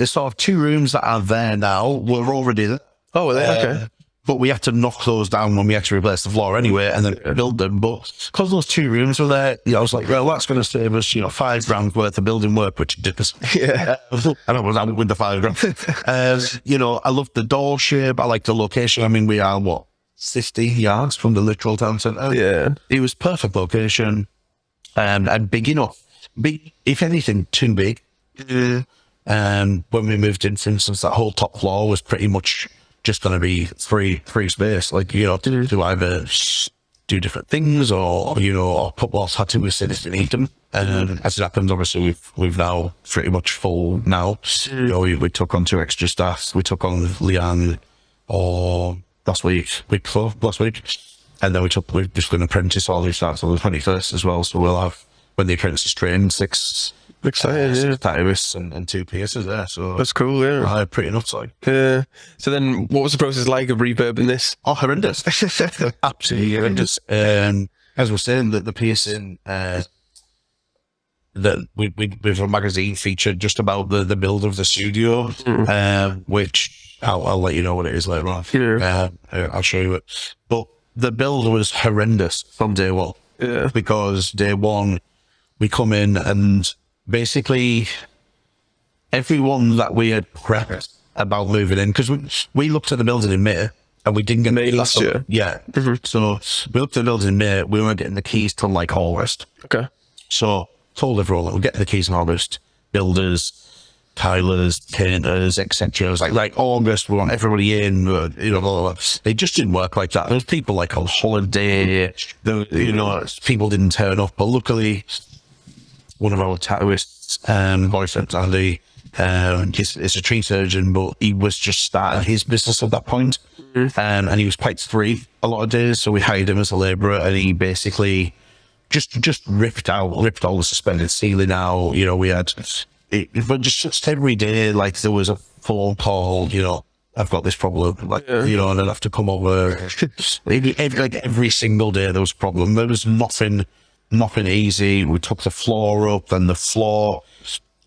sort of two rooms that are there now. We're already there. Oh, were they? Okay. But we had to knock those down when we had to replace the floor anyway, and then build them. But because those two rooms were there, I was like, well, that's going to save us, £5,000 worth of building work, which it did us. Yeah. And I was out with the £5,000. I love the door shape. I like the location. I mean, we are 50 yards from the literal town centre. Yeah. It was perfect location, and big enough. If anything, too big. When we moved in, for instance, that whole top floor was pretty much just going to be free space, like, to either do different things or put what's had to sit if we need them. And as it happens, obviously we've now pretty much full now. We took on 2 extra staff. We took on Leanne last week, and then we've just got an apprentice all who starts on the 21st as well. So we'll have, when the apprentice is trained, 6 tyrists and 2 piercers there. So that's cool. Yeah, pretty nuts. Like, so then, what was the process like of refurbing this? Oh, horrendous! Absolutely horrendous. As we're saying, that the piercing that we've a magazine featured just about the build of the studio, which I'll let you know what it is later on. I'll show you it. But the build was horrendous from day one. Yeah, because day one we come in and basically everyone that we had prepped about moving in, because we looked at the building in May and we didn't get May last year. Yeah. So we looked at the building in May. We weren't getting the keys till like August. Okay. So told everyone that we'll get the keys in August. Builders, tilers, painters, etc. It was like August, we want everybody in. Blah, blah, blah. It just didn't work like that. There was people like on holiday. People didn't turn up. But luckily, one of our tattooists, boyfriend Andy, he's a tree surgeon, but he was just starting his business at that point, and he was quite free a lot of days. So we hired him as a labourer, and he basically just ripped all the suspended ceiling out. We had it, but just every day, like there was a phone call. I've got this problem, and I'd have to come over. Every single day there was a problem. There was nothing easy. We took the floor up, and the floor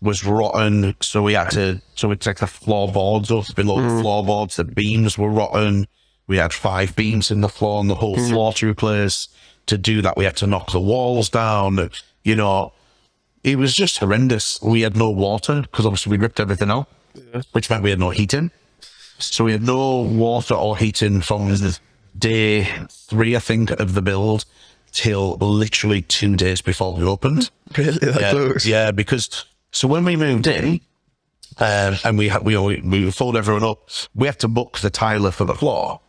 was rotten, so we had to take the floorboards up below the floorboards. The beams were rotten. We had 5 beams in the floor and the whole floor to replace. To do that, we had to knock the walls down. It was just horrendous. We had no water because obviously we ripped everything out, which meant we had no heating. So we had no water or heating from day 3, I think, of the build till literally 2 days before we opened. Really? That close? Yeah, because so when we moved in, And we fold everyone up. We have to book the tiler for the floor.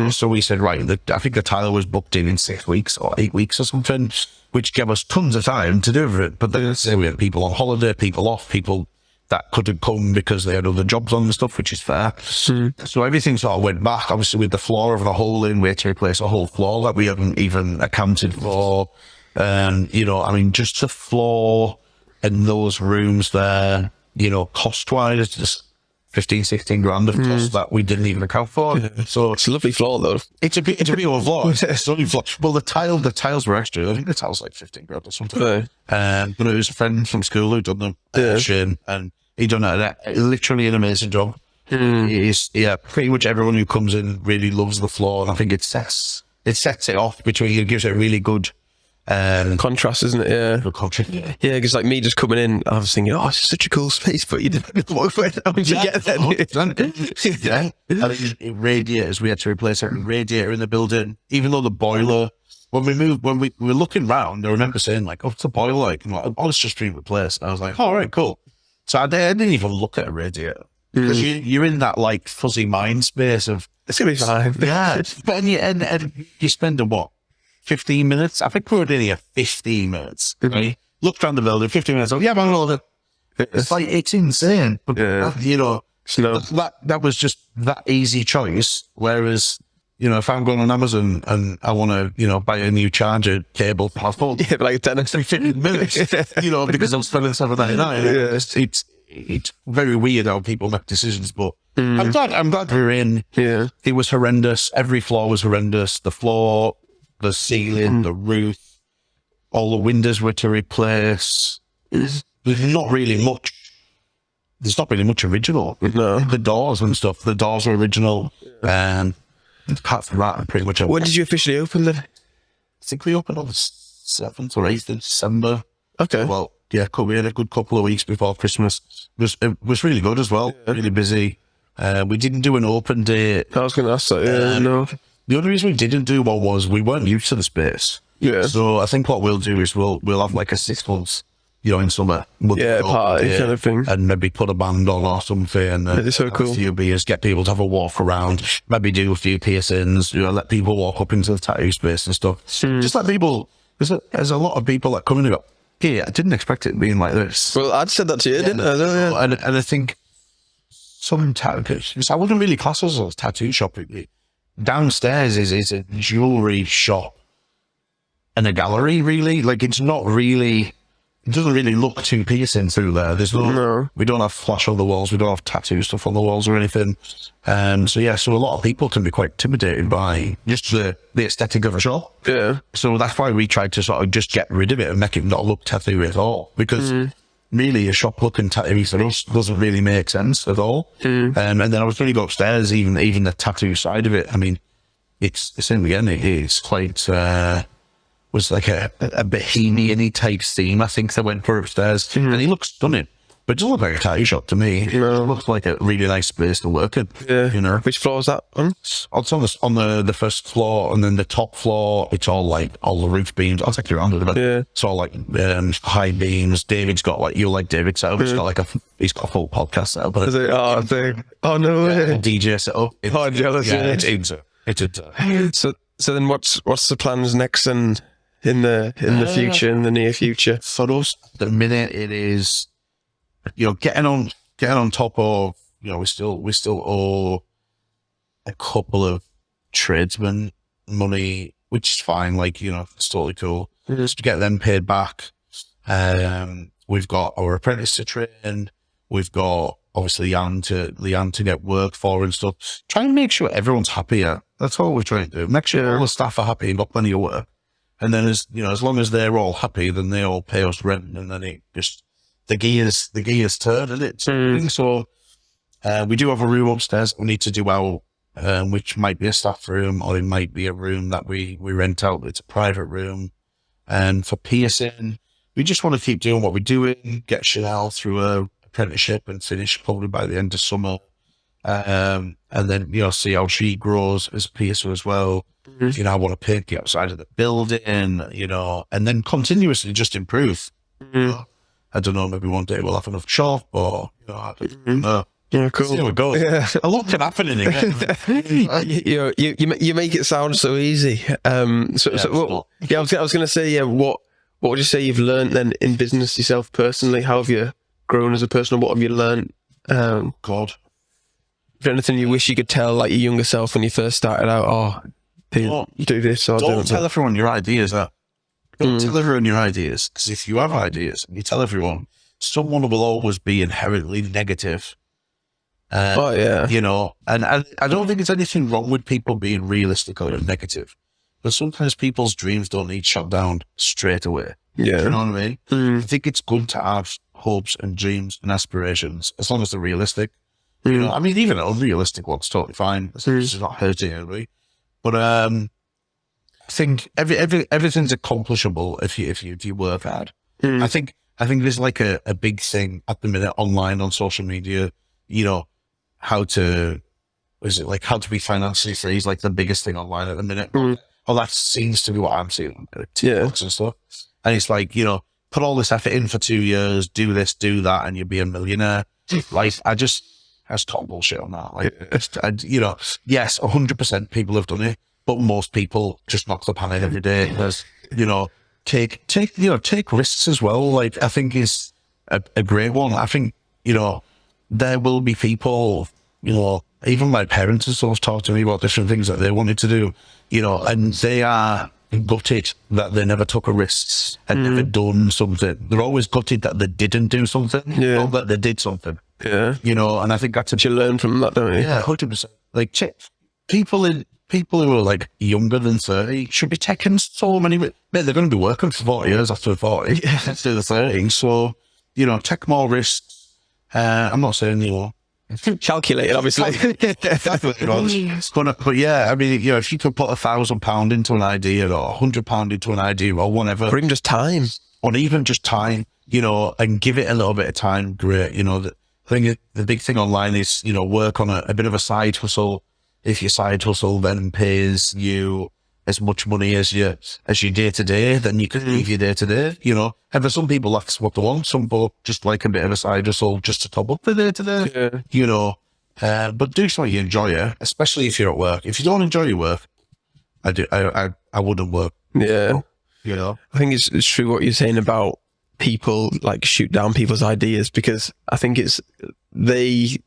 So we said, right, I think the tiler was booked in 6 weeks or 8 weeks or something, which gave us tons of time to do it. But then we had people on holiday, people off, people that couldn't come because they had other jobs on and stuff, which is fair. So everything sort of went back. Obviously, with the floor of the whole in, we had to replace a whole floor that we haven't even accounted for. You know, I mean, just the floor and those rooms there, you know, cost-wise, it's just 15, 16 grand of cost that we didn't even account for. So It's a lovely floor, though. it's a beautiful floor. It's a stunning floor. Well, the tiles were extra. I think the tiles like 15 grand or something. Right. But it was a friend from school who'd done them, Shane, and he done literally an amazing job. It's, pretty much everyone who comes in really loves the floor, and I think it sets it off between. It gives it a really good Contrast, isn't it? Yeah. good culture. Yeah, because like me just coming in, I was thinking, oh, it's such a cool space, but you didn't know where to get there. Yeah. It radiators, we had to replace every radiator in the building, even though the boiler, when we were looking round, I remember saying like, oh, it's a boiler, like, and like, oh, it's just been replaced. And I was like, all right, cool. So I didn't even look at a radiator because you're in that like fuzzy mind space of, It's going to be fine. yeah, but and you spend 15 minutes? I think we were in here 15 minutes. Right? Looked around the building, 15 minutes. Oh, yeah, I'm all of it. It's like, it's insane. But, you know, that was just that easy choice. Whereas, you know, if I'm going on Amazon and I want to, you know, buy a new charger cable, platform, Yeah, but like 10 or 15 minutes, you know, because I'm spending $7.99. It's very weird how people make decisions, but I'm glad we're in. Yeah. It was horrendous. Every floor was horrendous. The floor, the ceiling, the roof, all the windows were to replace. There's not really much. There's not really much original. No. The doors and stuff. The doors are original. And apart from that, pretty much. When did you officially open then? I think we opened on the 7th or 8th of December. Okay. Well, yeah, we had a good couple of weeks before Christmas. It was really good as well. Really busy. We didn't do an open day. I was going to ask that. No. The only reason we didn't do one was we weren't used to the space. Yeah. So I think what we'll do is we'll have like a 6 months, you know, in summer. We'll Party kind of thing. And maybe put a band on or something. And It's so cool. a few beers, get people to have a walk around, maybe do a few piercings, you know, let people walk up into the tattoo space and stuff. Just let people, there's a lot of people that come in and go, yeah, I didn't expect it being like this. Well, I'd said that to you, didn't I? Yeah. And I think some tattoos, I wouldn't really class us as tattoo shop. Downstairs is a jewellery shop and a gallery, really. Like, it's not really, it doesn't really look too piercing through there. There's no, we don't have flash on the walls, we don't have tattoo stuff on the walls or anything. So a lot of people can be quite intimidated by just the aesthetic of a shop. Yeah. So that's why we tried to sort of just get rid of it and make it not look tattoo at all. Because really, a shop looking tattoo for us doesn't really make sense at all. And then I was going to go upstairs, even the tattoo side of it. I mean, it's in the end, it is quite, was like a bohemian-y type theme, I think, they went for upstairs. And it looks stunning. But it doesn't look like a tattoo shop to me. It looks like a really nice space to work in. Yeah. You know? Which floor is that on? It's on the first floor, and then the top floor, it's all like all the roof beams. I'll take you around it, but it's all like high beams. David's got like, you like David's setup. He's got like he's got a full podcast setup. But Oh no way. DJ setup. Oh, I'm jealous. Yeah, it's So then what's the plans next and in the future, in the near future? for us at the minute. It is, you know, getting on top of, you know, we still owe a couple of tradesmen money, which is fine. Like, you know, it's totally cool. Just to get them paid back. We've got our apprentice to train. We've got obviously Leanne to get work for and stuff. Trying to make sure everyone's happy. Yeah, that's all we're trying to do. Make sure all the staff are happy and got plenty of work. And then as long as they're all happy, then they all pay us rent, and then it just the gears turn, and it. So we do have a room upstairs we need to do our, which might be a staff room, or it might be a room that we rent out. It's a private room. And for piercing, we just want to keep doing what we're doing, get Chanel through her apprenticeship and finish probably by the end of summer. And then, you know, see how she grows as a piercer as well. You know, I want to paint the outside of the building, you know, and then continuously just improve. I don't know, maybe one day we'll have enough shop, or, you know, I don't know. Yeah, cool. See how it goes. Yeah. A lot can happen in it. You make it sound so easy. I was going to say, yeah, what would you say you've learned then in business yourself personally? How have you grown as a person? What have you learned? God. Is there anything you wish you could tell like your younger self when you first started out? Oh, do this or don't tell everyone your ideas. Don't tell everyone your ideas, because if you have ideas and you tell everyone, someone will always be inherently negative. You know, and I don't think there's anything wrong with people being realistic or negative, but sometimes people's dreams don't need shut down straight away. Yeah. You know what I mean? I think it's good to have hopes and dreams and aspirations, as long as they're realistic. You know, I mean, even an unrealistic one's totally fine. It's not hurting anybody. But I think everything's accomplishable if you work hard. I think there's like a big thing at the minute online on social media. You know, how to be financially free is like the biggest thing online at the minute. Oh, that seems to be what I'm seeing on TikToks and stuff. And it's like, you know, put all this effort in for 2 years, do this, do that, and you'll be a millionaire. Like, that's top bullshit on that. Like, you know, yes, 100% people have done it, but most people just knock the panic every day. There's, you know, take risks as well. Like, I think is a great one. I think, you know, there will be people, you know, even my parents have sort of talked to me about different things that they wanted to do, you know, and they are gutted that they never took a risk and never done something. They're always gutted that they didn't do something, not that they did something. Yeah. You know, and I think that's you learn from that, don't you? Yeah, 100%. Like, people who are like younger than 30 should be taking so many, mate, they're going to be working for 40 years after 40, after the 30. So, you know, take more risks. I'm not saying anymore. Calculated, obviously. But yeah, I mean, you know, if you could put £1,000 into an idea or £100 into an idea or whatever, or even just time, you know, and give it a little bit of time, great. You know, the big thing online is, you know, work on a bit of a side hustle. If your side hustle then pays you as much money as your day to day, then you can leave your day to day, you know. And for some people, that's what they want. Some people just like a bit of a side hustle just to top up the day to day, you know. But do something you enjoy, especially if you're at work. If you don't enjoy your work, I wouldn't work. Yeah. You know, I think it's true what you're saying about people like shoot down people's ideas, because I think they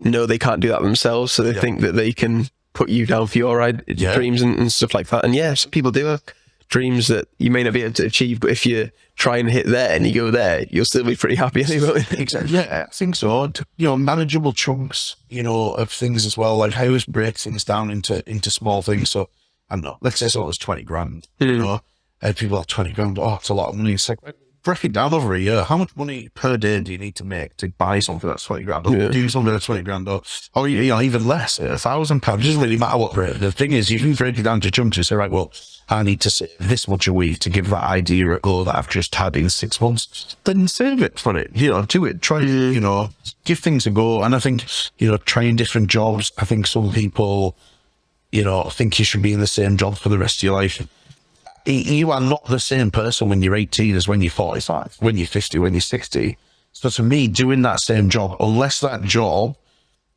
know they can't do that themselves, so they think that they can put you down for your dreams and stuff like that. And yeah, some people do have dreams that you may not be able to achieve, but if you try and hit there and you go there, you'll still be pretty happy anyway. Exactly. Yeah, I think so. You know, manageable chunks, you know, of things as well. Like, how is break things down into small things? So I don't know, let's say it's 20 grand, you know, and people have 20 grand. Oh, it's a lot of money. It's like, break it down over a year. How much money per day do you need to make to buy something that's 20 grand, or do something that's 20 grand, or you know, even less, £1,000? It doesn't really matter what rate. The thing is, you can break it down to chunks. You say, right, well, I need to save this much a week to give that idea a go that I've just had in 6 months. Then save it for it, you know, do it, try, you know, give things a go. And I think, you know, trying different jobs, I think some people, you know, think you should be in the same job for the rest of your life. You are not the same person when you're 18 as when you're 45, when you're 50, when you're 60. So to me, doing that same job, unless that job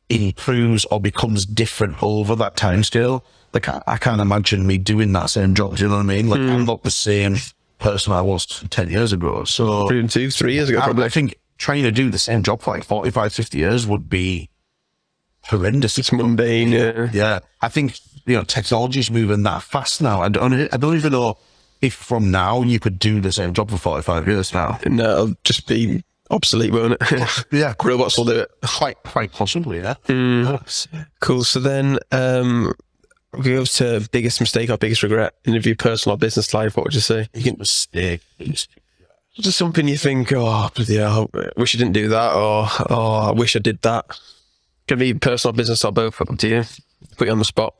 improves or becomes different over that time scale, like I can't imagine me doing that same job. Do you know what I mean? Like, I'm not the same person I was 10 years ago. So 2, 3 years ago, probably. I think trying to do the same job for like 45, 50 years would be horrendous. It's mundane. Yeah. I think, you know, technology's moving that fast now. I don't even know if from now you could do the same job for 45 years now. No, it'll just be obsolete, won't it? Yeah, robots will do it. Quite possibly, yeah. Cool. So then, we go to biggest mistake or biggest regret in your personal or business life. What would you say? You get mistake. Just something you think, oh, bloody hell, I wish I didn't do that, or oh, I wish I did that. Can be personal, business, or both. Up to you. Put you on the spot.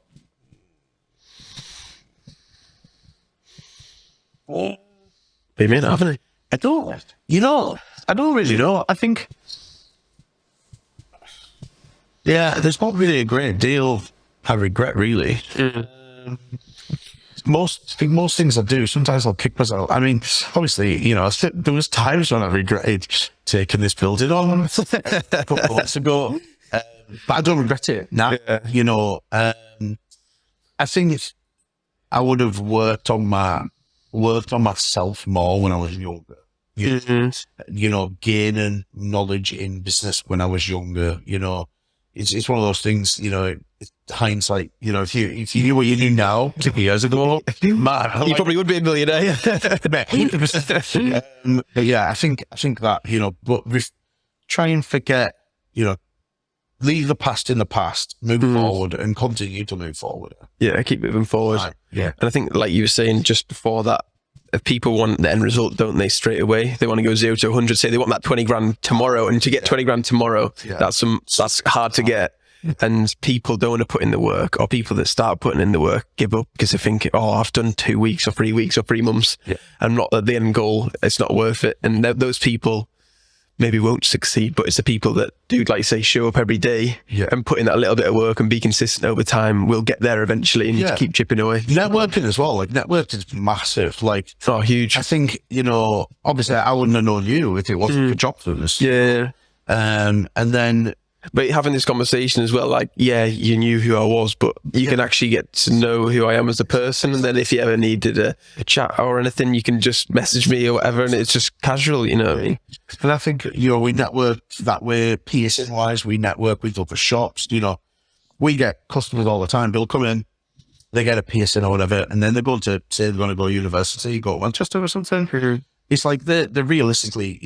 Be me, haven't I? I don't really know. I think, yeah, there's not really a great deal I regret, really. I think most things I do, sometimes I'll kick myself. I mean, obviously, there was times when I regretted taking this building on a couple of months ago, but I don't regret it now. Yeah. I think I would have worked on myself more when I was younger. Gaining knowledge in business when I was younger. It's one of those things. It's hindsight. If you knew what you knew now 2 years ago, man, you probably would be a millionaire. 100%. But yeah, I think that but try and forget. Leave the past in the past, move forward, and continue to move forward. Yeah, keep moving forward. Right. Yeah, and I think, like you were saying just before that, if people want the end result, don't they, straight away? They want to go 0 to 100, say they want that 20 grand tomorrow, and to get 20 grand tomorrow, that's hard to get. And people don't want to put in the work, or people that start putting in the work give up because they think, I've done 2 weeks or 3 weeks or 3 months. Yeah. And not at the end goal, it's not worth it. And those people maybe won't succeed, but it's the people that do, like you say, show up every day and put in that little bit of work and be consistent over time will get there eventually, and you just keep chipping away. Networking as well, networking is massive. Huge. I think, obviously I wouldn't have known you if it wasn't for job service. Yeah. And then... But having this conversation as well, you knew who I was, but you can actually get to know who I am as a person. And then if you ever needed a chat or anything, you can just message me or whatever, and it's just casual, you know what I mean? And I think, we network that way, piercing-wise, we network with other shops, we get customers all the time. They'll come in, they get a piercing or whatever, and then they're going to say they're going to go to university, go to Manchester or something. Mm-hmm. It's like they're realistically,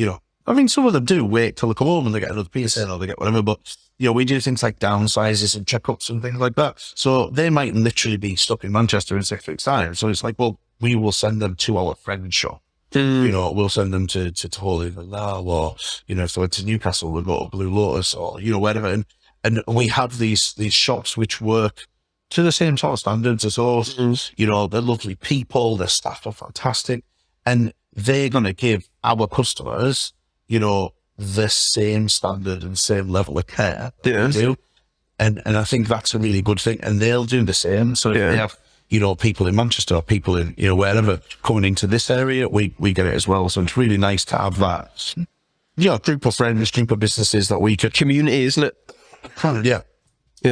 some of them do wait till they come home and they get another piercing or they get whatever, but, we do things like downsizes and checkups and things like that. So they might literally be stuck in Manchester in 6 weeks' time. So it's like, well, we will send them to our friend's shop. We'll send them to Holy Now, or, if they went to Newcastle, we'll go to Blue Lotus or, wherever. And we have these shops which work to the same sort of standards as us. They're lovely people, their staff are fantastic, and they're going to give our customers, the same standard and same level of care that we do. And I think that's a really good thing. And they'll do the same. So if they have, people in Manchester or people in, wherever coming into this area, we get it as well. So it's really nice to have that, group of friends, group of businesses that we could... Community, isn't it? Yeah.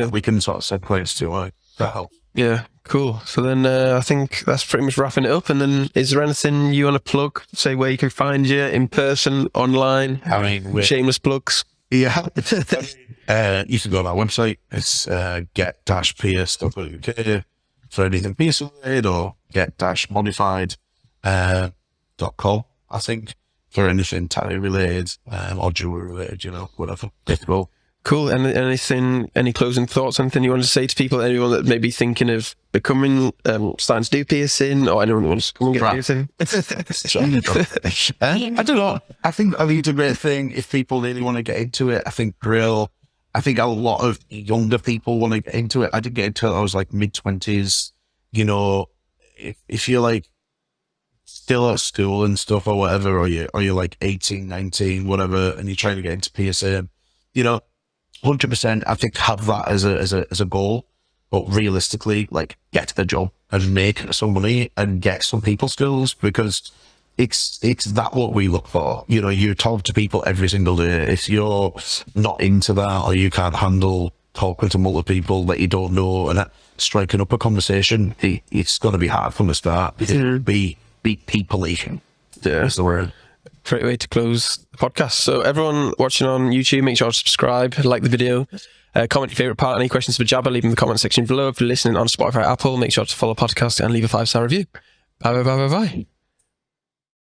We can sort of set place to that help. Yeah, cool. So then I think that's pretty much wrapping it up. And then is there anything you want to plug? Say where you can find you in person, online? I mean, shameless plugs. Yeah. You can go to our website. It's get-pierce.co.uk for anything piercing related, or get-modified.com, I think, for anything tattoo related or jewellery related, whatever. Cool. And any closing thoughts, anything you want to say to people, anyone that may be thinking of becoming, starting to do piercing, or anyone who wants to come and get piercing? I don't know. I think it's a great thing if people really want to get into it. I think a lot of younger people want to get into it. I did get into it, I was like mid-20s. If you're still at school and stuff or whatever, or you're like 18, 19, whatever, and you're trying to get into piercing, 100%, I think have that as a goal, but realistically, get the job and make some money and get some people skills, because it's that what we look for. You talk to people every single day. If you're not into that, or you can't handle talking to multiple people that you don't know and striking up a conversation, it's going to be hard from the start. Be people-y. That's the word. Great way to close the podcast. So everyone watching on YouTube, make sure to subscribe, like the video, comment your favourite part, any questions for Jabba, leave them in the comment section below. If you're listening on Spotify, Apple, make sure to follow the podcast and leave a 5-star review. Bye.